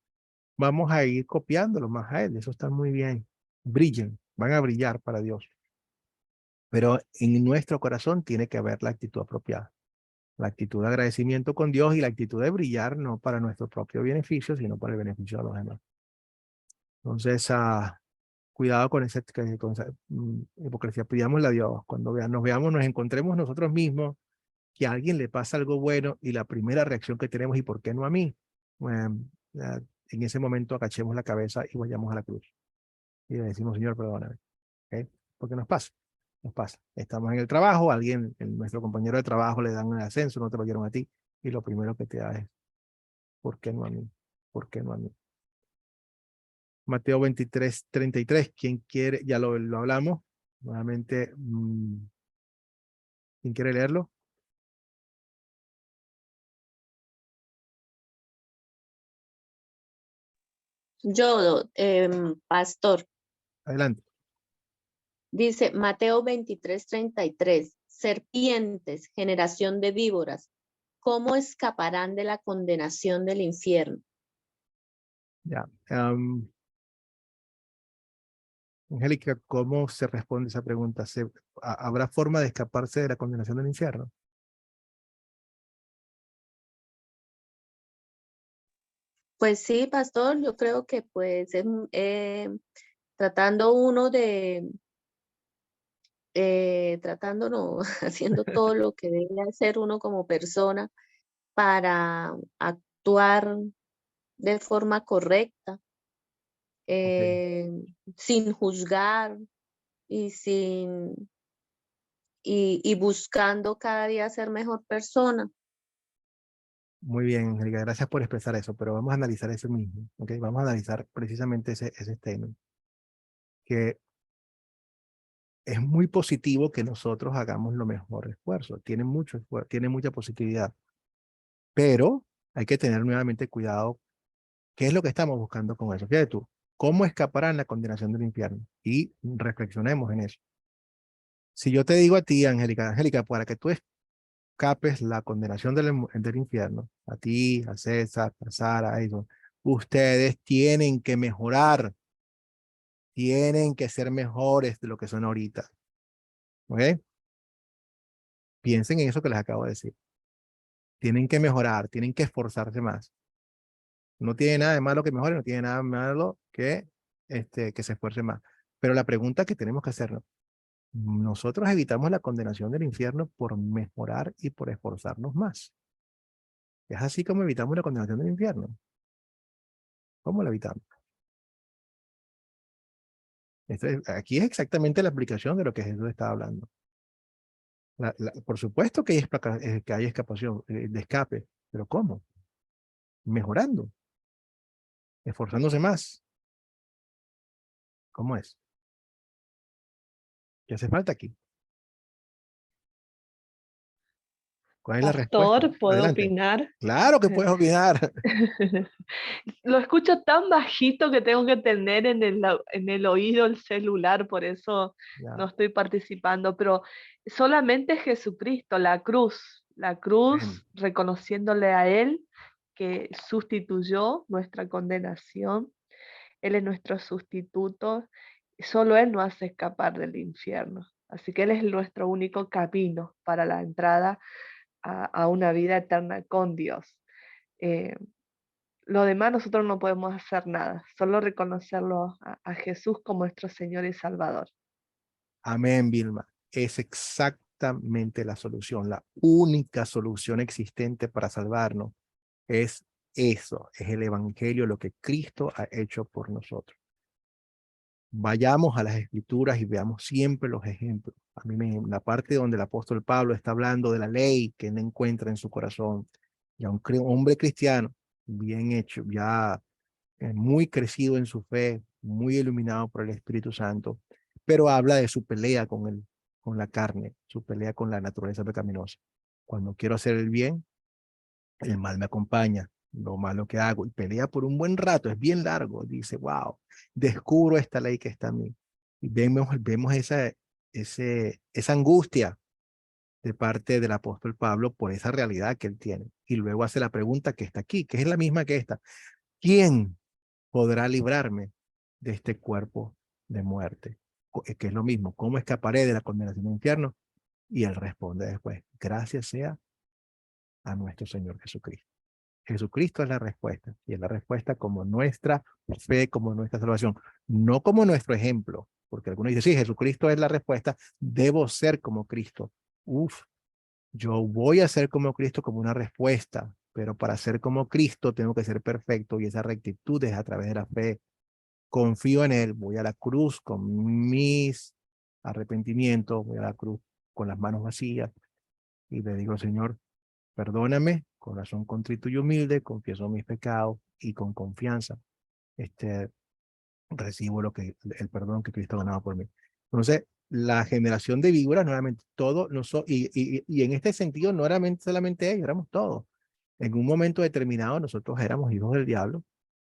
vamos a ir copiándolo más a Él. Eso está muy bien. Brillen, van a brillar para Dios. Pero en nuestro corazón tiene que haber la actitud apropiada. La actitud de agradecimiento con Dios y la actitud de brillar no para nuestro propio beneficio, sino para el beneficio de los demás. Entonces, cuidado con esa hipocresía. Pidámosle a Dios. Cuando nos veamos, nos encontremos nosotros mismos, que a alguien le pasa algo bueno y la primera reacción que tenemos, ¿y por qué no a mí? Bueno, en ese momento agachemos la cabeza y vayamos a la cruz. Y le decimos, Señor, perdóname. ¿Okay? Porque nos pasa. Nos pasa. Estamos en el trabajo, nuestro compañero de trabajo le dan un ascenso, no te lo dieron a ti, y lo primero que te da es, ¿por qué no a mí? ¿Por qué no a mí? Mateo 23:33, ¿quién quiere? Ya lo hablamos. Nuevamente, ¿quién quiere leerlo? Yo, pastor, Adelante. dice Mateo 23:33, serpientes, generación de víboras, ¿cómo escaparán de la condenación del infierno? Ya. Angélica, ¿cómo se responde esa pregunta? ¿Habrá forma de escaparse de la condenación del infierno? Pues sí, pastor, yo creo que pues tratando uno de tratando, no, haciendo todo lo que debe hacer uno como persona para actuar de forma correcta, eh, sin juzgar y y buscando cada día ser mejor persona. Muy bien, Angélica, gracias por expresar eso, pero vamos a analizar eso mismo, ¿ok? Vamos a analizar precisamente ese statement, que es muy positivo que nosotros hagamos lo mejor esfuerzo, tiene mucho esfuerzo, tiene mucha positividad, pero hay que tener nuevamente cuidado, ¿qué es lo que estamos buscando con eso? Fíjate tú, ¿cómo escaparán la condenación del infierno? Y reflexionemos en eso. Si yo te digo a ti, Angélica, para que tú escapes la condenación del infierno, a ti, a César, a Sara, a eso, ustedes tienen que mejorar, tienen que ser mejores de lo que son ahorita. ¿Ok? Piensen en eso que les acabo de decir. Tienen que mejorar, tienen que esforzarse más. No tiene nada de malo que mejore, no tiene nada de malo que se esfuerce más. Pero la pregunta que tenemos que hacernos, nosotros evitamos la condenación del infierno por mejorar y por esforzarnos más. Es así como evitamos la condenación del infierno. ¿Cómo la evitamos? Aquí es exactamente la aplicación de lo que Jesús estaba hablando. Por supuesto que que hay escapación, de escape, pero ¿cómo? Mejorando, esforzándose más. ¿Cómo es? ¿Qué hace falta aquí? ¿Cuál es la respuesta? Pastor, ¿puedo Adelante. opinar? Claro que puedes opinar. Lo escucho tan bajito que tengo que tener en el oído el celular, por eso Ya, no estoy participando, pero solamente Jesucristo, la cruz, amén. reconociéndole a Él que sustituyó nuestra condenación, Él es nuestro sustituto, solo Él nos hace escapar del infierno. Así que Él es nuestro único camino para la entrada a una vida eterna con Dios. Eh, lo demás nosotros no podemos hacer nada, solo reconocerlo a Jesús como nuestro Señor y Salvador. Amén, Vilma. Es exactamente la solución. La única solución existente para salvarnos es eso, es el evangelio, lo que Cristo ha hecho por nosotros. Vayamos a las escrituras y veamos siempre los ejemplos. La parte donde el apóstol Pablo está hablando de la ley que él encuentra en su corazón, y a un hombre cristiano bien hecho, ya muy crecido en su fe, muy iluminado por el Espíritu Santo, pero habla de su pelea con la carne, su pelea con la naturaleza pecaminosa. Cuando quiero hacer el bien, el mal me acompaña, lo malo que hago, y pelea por un buen rato, es bien largo, dice, wow, descubro esta ley que está en mí. Y vemos esa angustia de parte del apóstol Pablo por esa realidad que él tiene. Y luego hace la pregunta que está aquí, que es la misma que esta. ¿Quién podrá librarme de este cuerpo de muerte? Que es lo mismo, ¿cómo escaparé de la condenación del infierno? Y él responde después, gracias sea a nuestro Señor Jesucristo. Jesucristo es la respuesta, y es la respuesta como nuestra fe, como nuestra salvación, no como nuestro ejemplo, porque algunos dicen, sí, Jesucristo es la respuesta, debo ser como Cristo. Uf, yo voy a ser como Cristo como una respuesta, pero para ser como Cristo tengo que ser perfecto, y esa rectitud es a través de la fe. Confío en Él, voy a la cruz con mis arrepentimientos, voy a la cruz con las manos vacías, y le digo, Señor, perdóname, corazón contrito y humilde, confieso mis pecados, y con confianza recibo el perdón que Cristo ha ganado por mí. Entonces, la generación de víboras, nuevamente, todos nosotros, y en este sentido, no era solamente ellos, éramos todos. En un momento determinado, nosotros éramos hijos del diablo.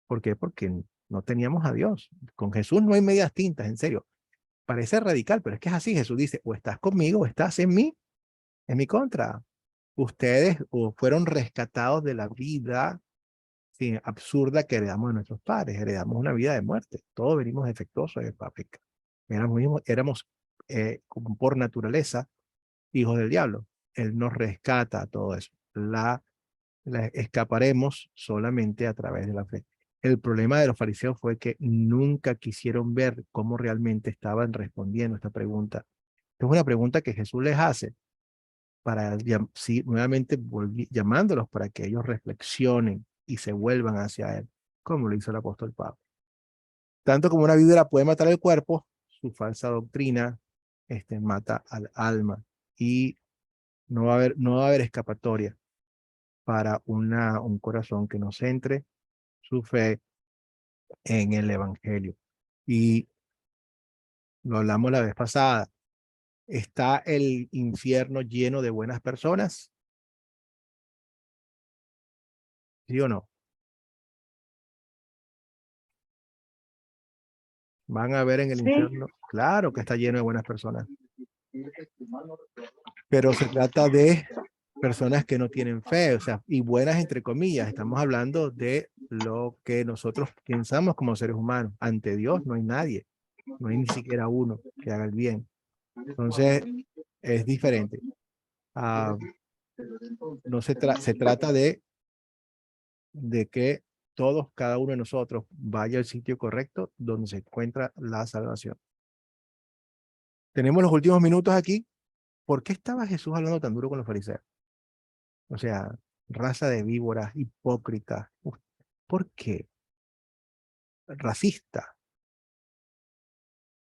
¿Por qué? Porque no teníamos a Dios. Con Jesús no hay medias tintas, en serio. Parece radical, pero es que es así. Jesús dice, o estás conmigo o estás en mi contra. Ustedes fueron rescatados de la vida, sí, absurda que heredamos de nuestros padres. Heredamos una vida de muerte. Todos venimos defectuosos de fábrica. Éramos como por naturaleza hijos del diablo. Él nos rescata a todo eso. La escaparemos solamente a través de la fe. El problema de los fariseos fue que nunca quisieron ver cómo realmente estaban respondiendo esta pregunta. Es una pregunta que Jesús les hace para nuevamente llamándolos para que ellos reflexionen y se vuelvan hacia Él, como lo hizo el apóstol Pablo. Tanto como una víbora puede matar el cuerpo, su falsa doctrina mata al alma, y no va a haber escapatoria para un corazón que no centre su fe en el Evangelio. Y lo hablamos la vez pasada. ¿Está el infierno lleno de buenas personas? ¿Sí o no? Van a ver en el Sí. infierno, claro que está lleno de buenas personas. Pero se trata de personas que no tienen fe, o sea, y buenas entre comillas. Estamos hablando de lo que nosotros pensamos como seres humanos. Ante Dios no hay nadie, no hay ni siquiera uno que haga el bien. Entonces, es diferente. No se trata de que todos, cada uno de nosotros, vaya al sitio correcto donde se encuentra la salvación. Tenemos los últimos minutos aquí. ¿Por qué estaba Jesús hablando tan duro con los fariseos? O sea, raza de víboras, hipócritas. ¿Por qué? Racista,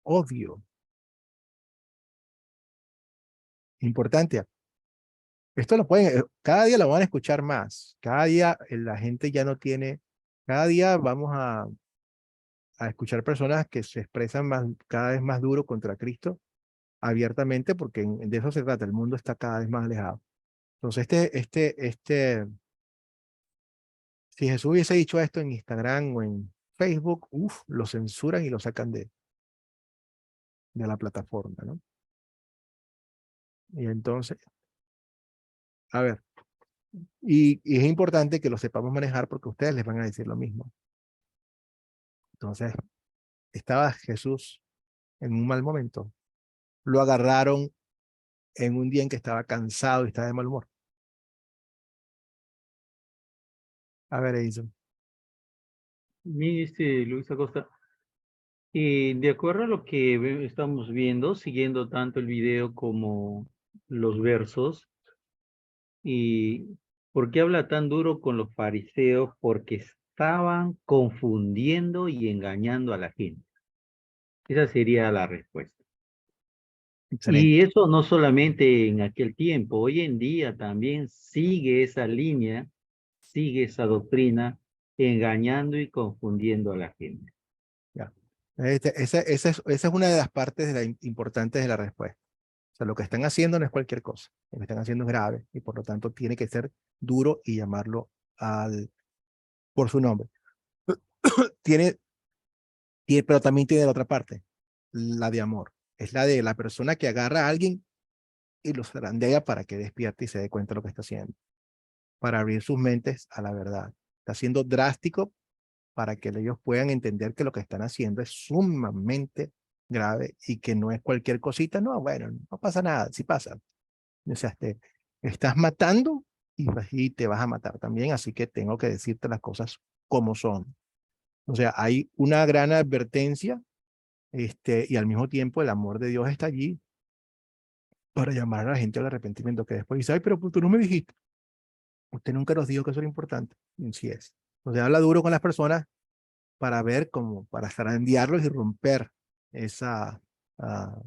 odio. Importante. Esto lo pueden, cada día lo van a escuchar más. Cada día la gente ya no tiene, cada día vamos a escuchar personas que se expresan cada vez más duro contra Cristo abiertamente, porque de eso se trata. El mundo está cada vez más alejado. Entonces, si Jesús hubiese dicho esto en Instagram o en Facebook, lo censuran y lo sacan de la plataforma, ¿no? Y entonces, a ver, y es importante que lo sepamos manejar porque ustedes les van a decir lo mismo. Entonces, estaba Jesús en un mal momento. Lo agarraron en un día en que estaba cansado y estaba de mal humor. A ver, Edison. Mire, Luis Acosta, de acuerdo a lo que estamos viendo, siguiendo tanto el video como los versos, ¿y por qué habla tan duro con los fariseos? Porque estaban confundiendo y engañando a la gente. Esa sería la respuesta. Excelente. Y eso no solamente en aquel tiempo, hoy en día también sigue esa línea, sigue esa doctrina, engañando y confundiendo a la gente. Ya. Esa es una de las partes importantes de la respuesta. O sea, lo que están haciendo no es cualquier cosa. Lo que están haciendo es grave y por lo tanto tiene que ser duro y llamarlo por su nombre. Pero también tiene la otra parte, la de amor. Es la de la persona que agarra a alguien y lo zarandea para que despierte y se dé cuenta de lo que está haciendo. Para abrir sus mentes a la verdad. Está siendo drástico para que ellos puedan entender que lo que están haciendo es sumamente grave y que no es cualquier cosita. No, bueno, no pasa nada, sí pasa. O sea, estás matando y te vas a matar también, así que tengo que decirte las cosas como son. O sea, hay una gran advertencia y al mismo tiempo el amor de Dios está allí para llamar a la gente al arrepentimiento, que después dice, ay, pero tú no me dijiste. Usted nunca nos dijo que eso era importante. Y sí es. O sea, habla duro con las personas para ver cómo, para zarandearlos y romper esa, ah,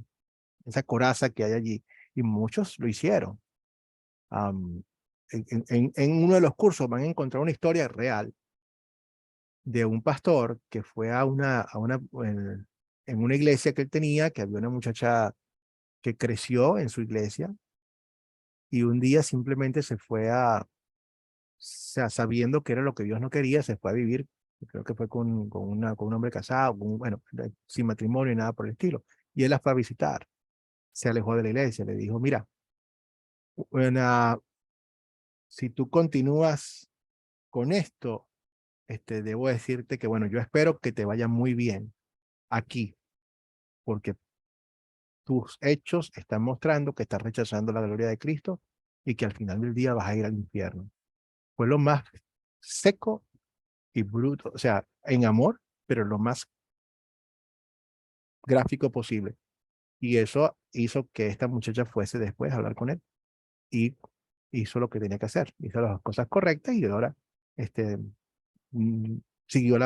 esa coraza que hay allí. Y muchos lo hicieron. En uno de los cursos van a encontrar una historia real de un pastor que fue en una iglesia que él tenía, que había una muchacha que creció en su iglesia y un día simplemente se fue o sea, sabiendo que era lo que Dios no quería, se fue a vivir, creo que fue con un hombre casado, bueno, sin matrimonio y nada por el estilo. Y él la fue a visitar, se alejó de la iglesia, le dijo, mira, si tú continúas con esto, debo decirte que, bueno, yo espero que te vaya muy bien aquí, porque tus hechos están mostrando que estás rechazando la gloria de Cristo y que al final del día vas a ir al infierno. Fue lo más seco y bruto, o sea, en amor, pero lo más gráfico posible. Y eso hizo que esta muchacha fuese después a hablar con él y hizo lo que tenía que hacer, hizo las cosas correctas y ahora este, siguió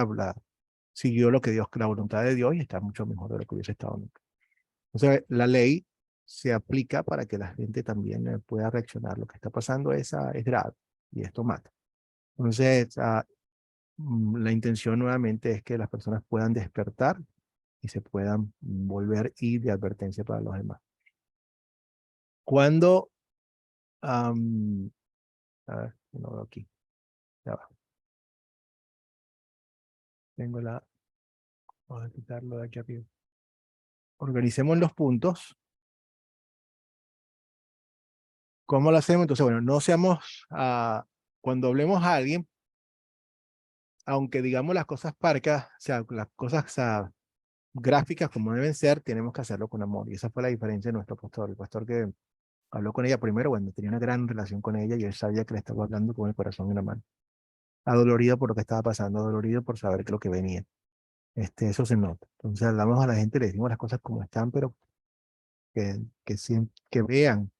siguió lo que Dios, la voluntad de Dios y está mucho mejor de lo que hubiese estado nunca. Entonces, la ley se aplica para que la gente también pueda reaccionar. Lo que está pasando es grave y esto mata. Entonces, la intención nuevamente es que las personas puedan despertar y se puedan volver y de advertencia para los demás. Cuando, a ver, no veo aquí, ya va. Tengo vamos a quitarlo de aquí arriba. Organicemos los puntos. ¿Cómo lo hacemos? Entonces, bueno, no seamos, cuando hablemos a alguien, aunque digamos las cosas parcas, o sea, las cosas gráficas como deben ser, tenemos que hacerlo con amor. Y esa fue la diferencia de nuestro pastor. El pastor que habló con ella primero, bueno, tenía una gran relación con ella y él sabía que le estaba hablando con el corazón en la mano. Adolorido por lo que estaba pasando, adolorido por saber que lo que venía. Eso se nota. Entonces hablamos a la gente, le decimos las cosas como están, pero que vean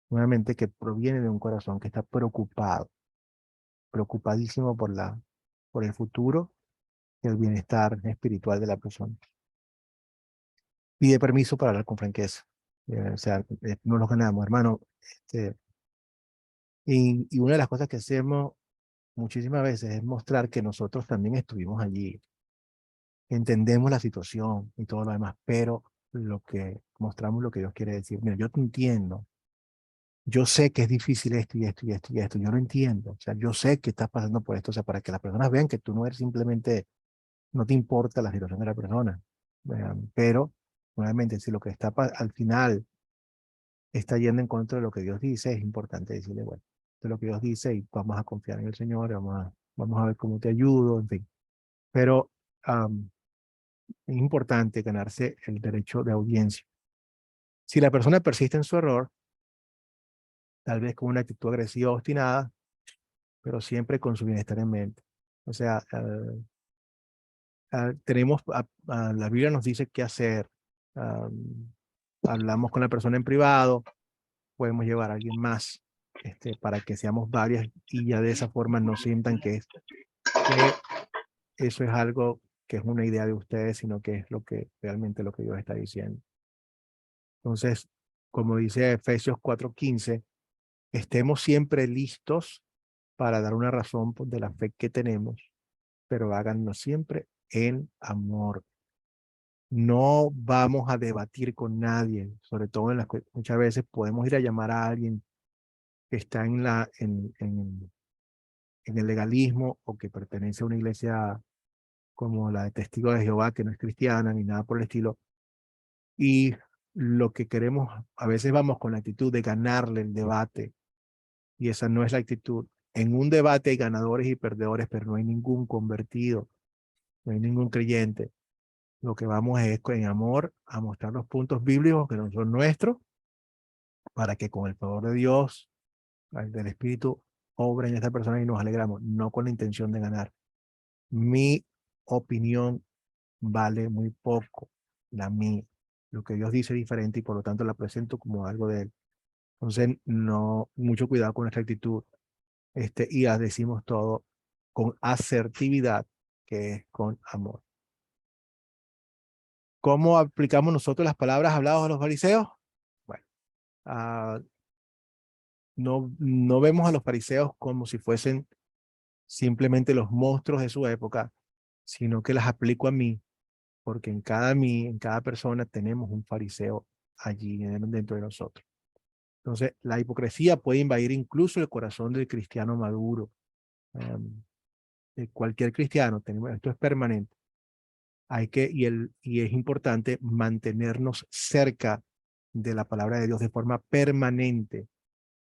nuevamente que proviene de un corazón que está preocupado, preocupadísimo por el futuro y el bienestar espiritual de la persona. Pide permiso para hablar con franqueza. O sea, no lo ganamos, hermano. Y una de las cosas que hacemos muchísimas veces es mostrar que nosotros también estuvimos allí. Entendemos la situación y todo lo demás, pero mostramos lo que Dios quiere decir. Mira, yo te entiendo. Yo sé que es difícil esto y esto y esto y esto. Yo lo entiendo. O sea, yo sé que estás pasando por esto. O sea, para que las personas vean que tú no eres simplemente, no te importa la situación de la persona. Pero, nuevamente, si lo que está al final está yendo en contra de lo que Dios dice, es importante decirle, bueno, de lo que Dios dice y vamos a confiar en el Señor, vamos a ver cómo te ayudo, en fin. Pero es importante ganarse el derecho de audiencia. Si la persona persiste en su error, tal vez con una actitud agresiva o obstinada, pero siempre con su bienestar en mente. O sea, la Biblia nos dice qué hacer. Hablamos con la persona en privado, podemos llevar a alguien más para que seamos varias y ya de esa forma no sientan que eso es algo que es una idea de ustedes, sino que es realmente lo que Dios está diciendo. Entonces, como dice Efesios 4:15, estemos siempre listos para dar una razón de la fe que tenemos, pero háganlo siempre en amor. No vamos a debatir con nadie, sobre todo en las que muchas veces podemos ir a llamar a alguien que está en el legalismo o que pertenece a una iglesia como la de Testigos de Jehová, que no es cristiana ni nada por el estilo. Y lo que queremos, a veces vamos con la actitud de ganarle el debate, y esa no es la actitud. En un debate hay ganadores y perdedores, pero no hay ningún convertido, no hay ningún creyente. Lo que vamos es en amor a mostrar los puntos bíblicos que no son nuestros, para que con el favor de Dios, del Espíritu, obra en esta persona y nos alegramos, no con la intención de ganar. Mi opinión vale muy poco, la mía. Lo que Dios dice es diferente y por lo tanto la presento como algo de Él. Entonces, no, mucho cuidado con nuestra actitud. Y decimos todo con asertividad, que es con amor. ¿Cómo aplicamos nosotros las palabras habladas a los fariseos? Bueno, no vemos a los fariseos como si fuesen simplemente los monstruos de su época, sino que las aplico a mí, porque en cada persona tenemos un fariseo allí dentro de nosotros. Entonces, la hipocresía puede invadir incluso el corazón del cristiano maduro, de cualquier cristiano. Esto es permanente. Y es importante mantenernos cerca de la palabra de Dios de forma permanente,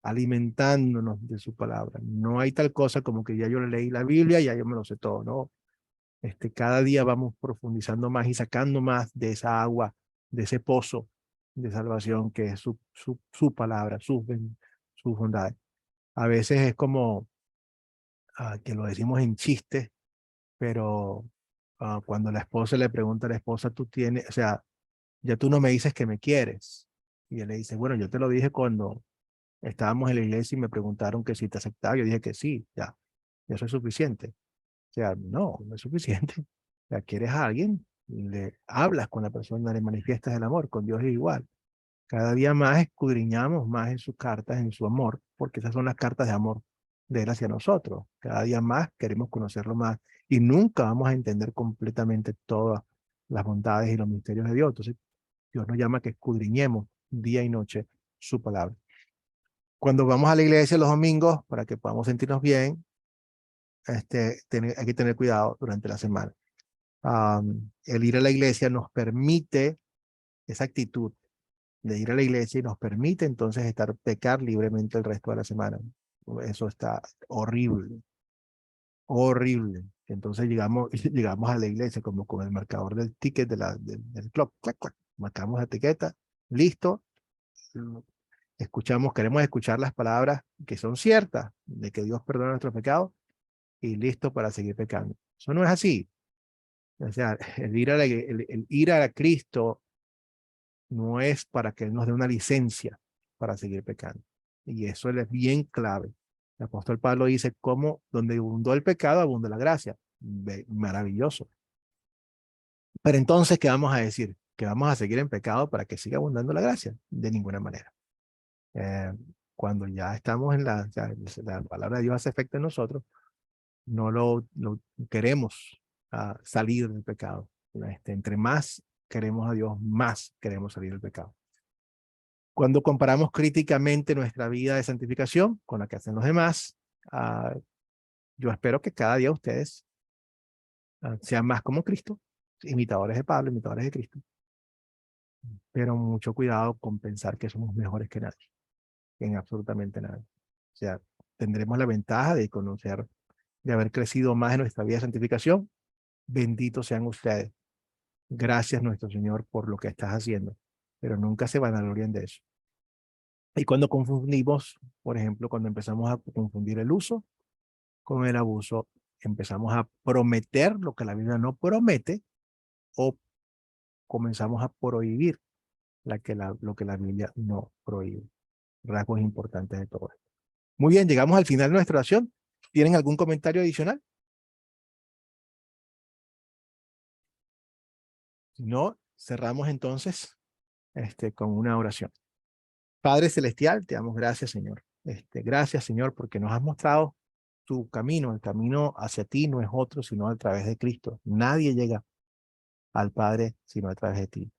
alimentándonos de su palabra. No hay tal cosa como que ya yo leí la Biblia y ya yo me lo sé todo, ¿no? Cada día vamos profundizando más y sacando más de esa agua, de ese pozo de salvación que es su palabra, sus bondades. A veces es como que lo decimos en chiste, pero cuando la esposa le pregunta a la esposa, tú tienes, o sea, ya tú no me dices que me quieres. Y él le dice, bueno, yo te lo dije cuando estábamos en la iglesia y me preguntaron que si te aceptaba. Yo dije que sí, ya, eso es suficiente. O sea, no, no es suficiente. O sea, quieres a alguien, le hablas con la persona, le manifiestas el amor. Con Dios es igual. Cada día más escudriñamos más en sus cartas, en su amor, porque esas son las cartas de amor de Él hacia nosotros. Cada día más queremos conocerlo más y nunca vamos a entender completamente todas las bondades y los misterios de Dios. Entonces, Dios nos llama a que escudriñemos día y noche su palabra. Cuando vamos a la iglesia los domingos, para que podamos sentirnos bien, hay que tener cuidado durante la semana. El ir a la iglesia nos permite esa actitud de ir a la iglesia y nos permite entonces pecar libremente el resto de la semana. Eso está horrible, horrible. Entonces llegamos a la iglesia como con el marcador del ticket del club, clac, clac, marcamos la etiqueta, listo, queremos escuchar las palabras que son ciertas, de que Dios perdona nuestros pecados y listo para seguir pecando. Eso no es así. O sea, el ir a Cristo no es para que Él nos dé una licencia para seguir pecando. Y eso es bien clave. El apóstol Pablo dice, como donde abundó el pecado, abunda la gracia. Maravilloso. Pero entonces, ¿qué vamos a decir? ¿Que vamos a seguir en pecado para que siga abundando la gracia? De ninguna manera. Cuando ya estamos o sea, la palabra de Dios hace efecto en nosotros, no lo queremos salir del pecado. Entre más queremos a Dios, más queremos salir del pecado. Cuando comparamos críticamente nuestra vida de santificación con la que hacen los demás, yo espero que cada día ustedes sean más como Cristo, imitadores de Pablo, imitadores de Cristo. Pero mucho cuidado con pensar que somos mejores que nadie, en absolutamente nada. O sea, tendremos la ventaja de conocer, de haber crecido más en nuestra vida de santificación. Benditos sean ustedes. Gracias, nuestro Señor, por lo que estás haciendo. Pero nunca se vanaglorien de eso. Y cuando confundimos, por ejemplo, cuando empezamos a confundir el uso con el abuso, empezamos a prometer lo que la Biblia no promete o comenzamos a prohibir lo que la Biblia no prohíbe. Rasgos importantes de todo esto. Muy bien, llegamos al final de nuestra oración. ¿Tienen algún comentario adicional? Si no, cerramos entonces con una oración. Padre Celestial, te damos gracias, Señor. Gracias, Señor, porque nos has mostrado tu camino. El camino hacia ti no es otro, sino a través de Cristo. Nadie llega al Padre sino a través de ti.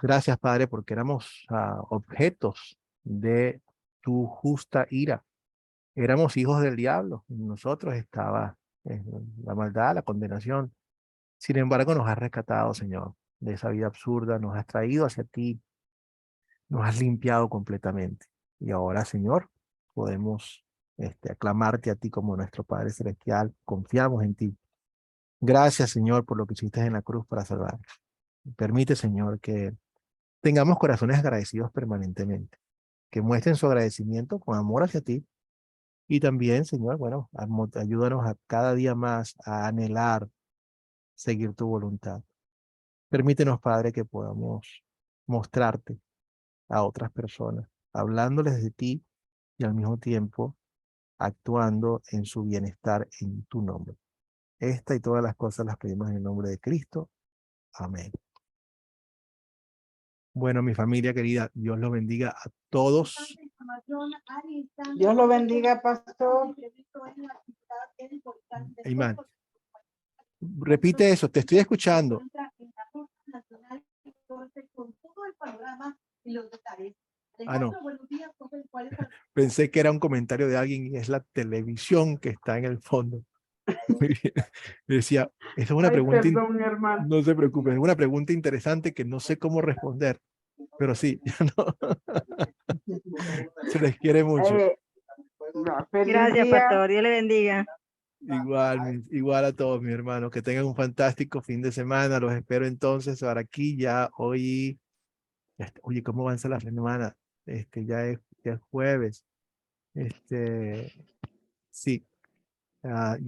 Gracias, Padre, porque éramos objetos de tu justa ira. Éramos hijos del diablo. En nosotros estaba la maldad, la condenación. Sin embargo, nos has rescatado, Señor, de esa vida absurda. Nos has traído hacia ti. Nos has limpiado completamente. Y ahora, Señor, podemos aclamarte a ti como nuestro Padre Celestial. Confiamos en ti. Gracias, Señor, por lo que hiciste en la cruz para salvarnos. Permite, Señor, que tengamos corazones agradecidos permanentemente, que muestren su agradecimiento con amor hacia ti. Y también, Señor, bueno, ayúdanos a cada día más a anhelar seguir tu voluntad. Permítenos, Padre, que podamos mostrarte a otras personas, hablándoles de ti y al mismo tiempo actuando en su bienestar en tu nombre. Esta y todas las cosas las pedimos en el nombre de Cristo. Amén. Bueno, mi familia querida, Dios los bendiga a todos. Dios lo bendiga, pastor. Amen. Repite eso, te estoy escuchando. Ah, no. Pensé que era un comentario de alguien y es la televisión que está en el fondo. Decía, esa es una pregunta. Perdón, mi hermano. No se preocupen, es una pregunta interesante que no sé cómo responder. Pero sí, ya no. Se les quiere mucho. Gracias, pastor. Dios le bendiga. Igual a todos, mis hermanos. Que tengan un fantástico fin de semana. Los espero entonces para aquí ya hoy. Oye, ¿cómo avanza la semana? Ya es jueves. Sí.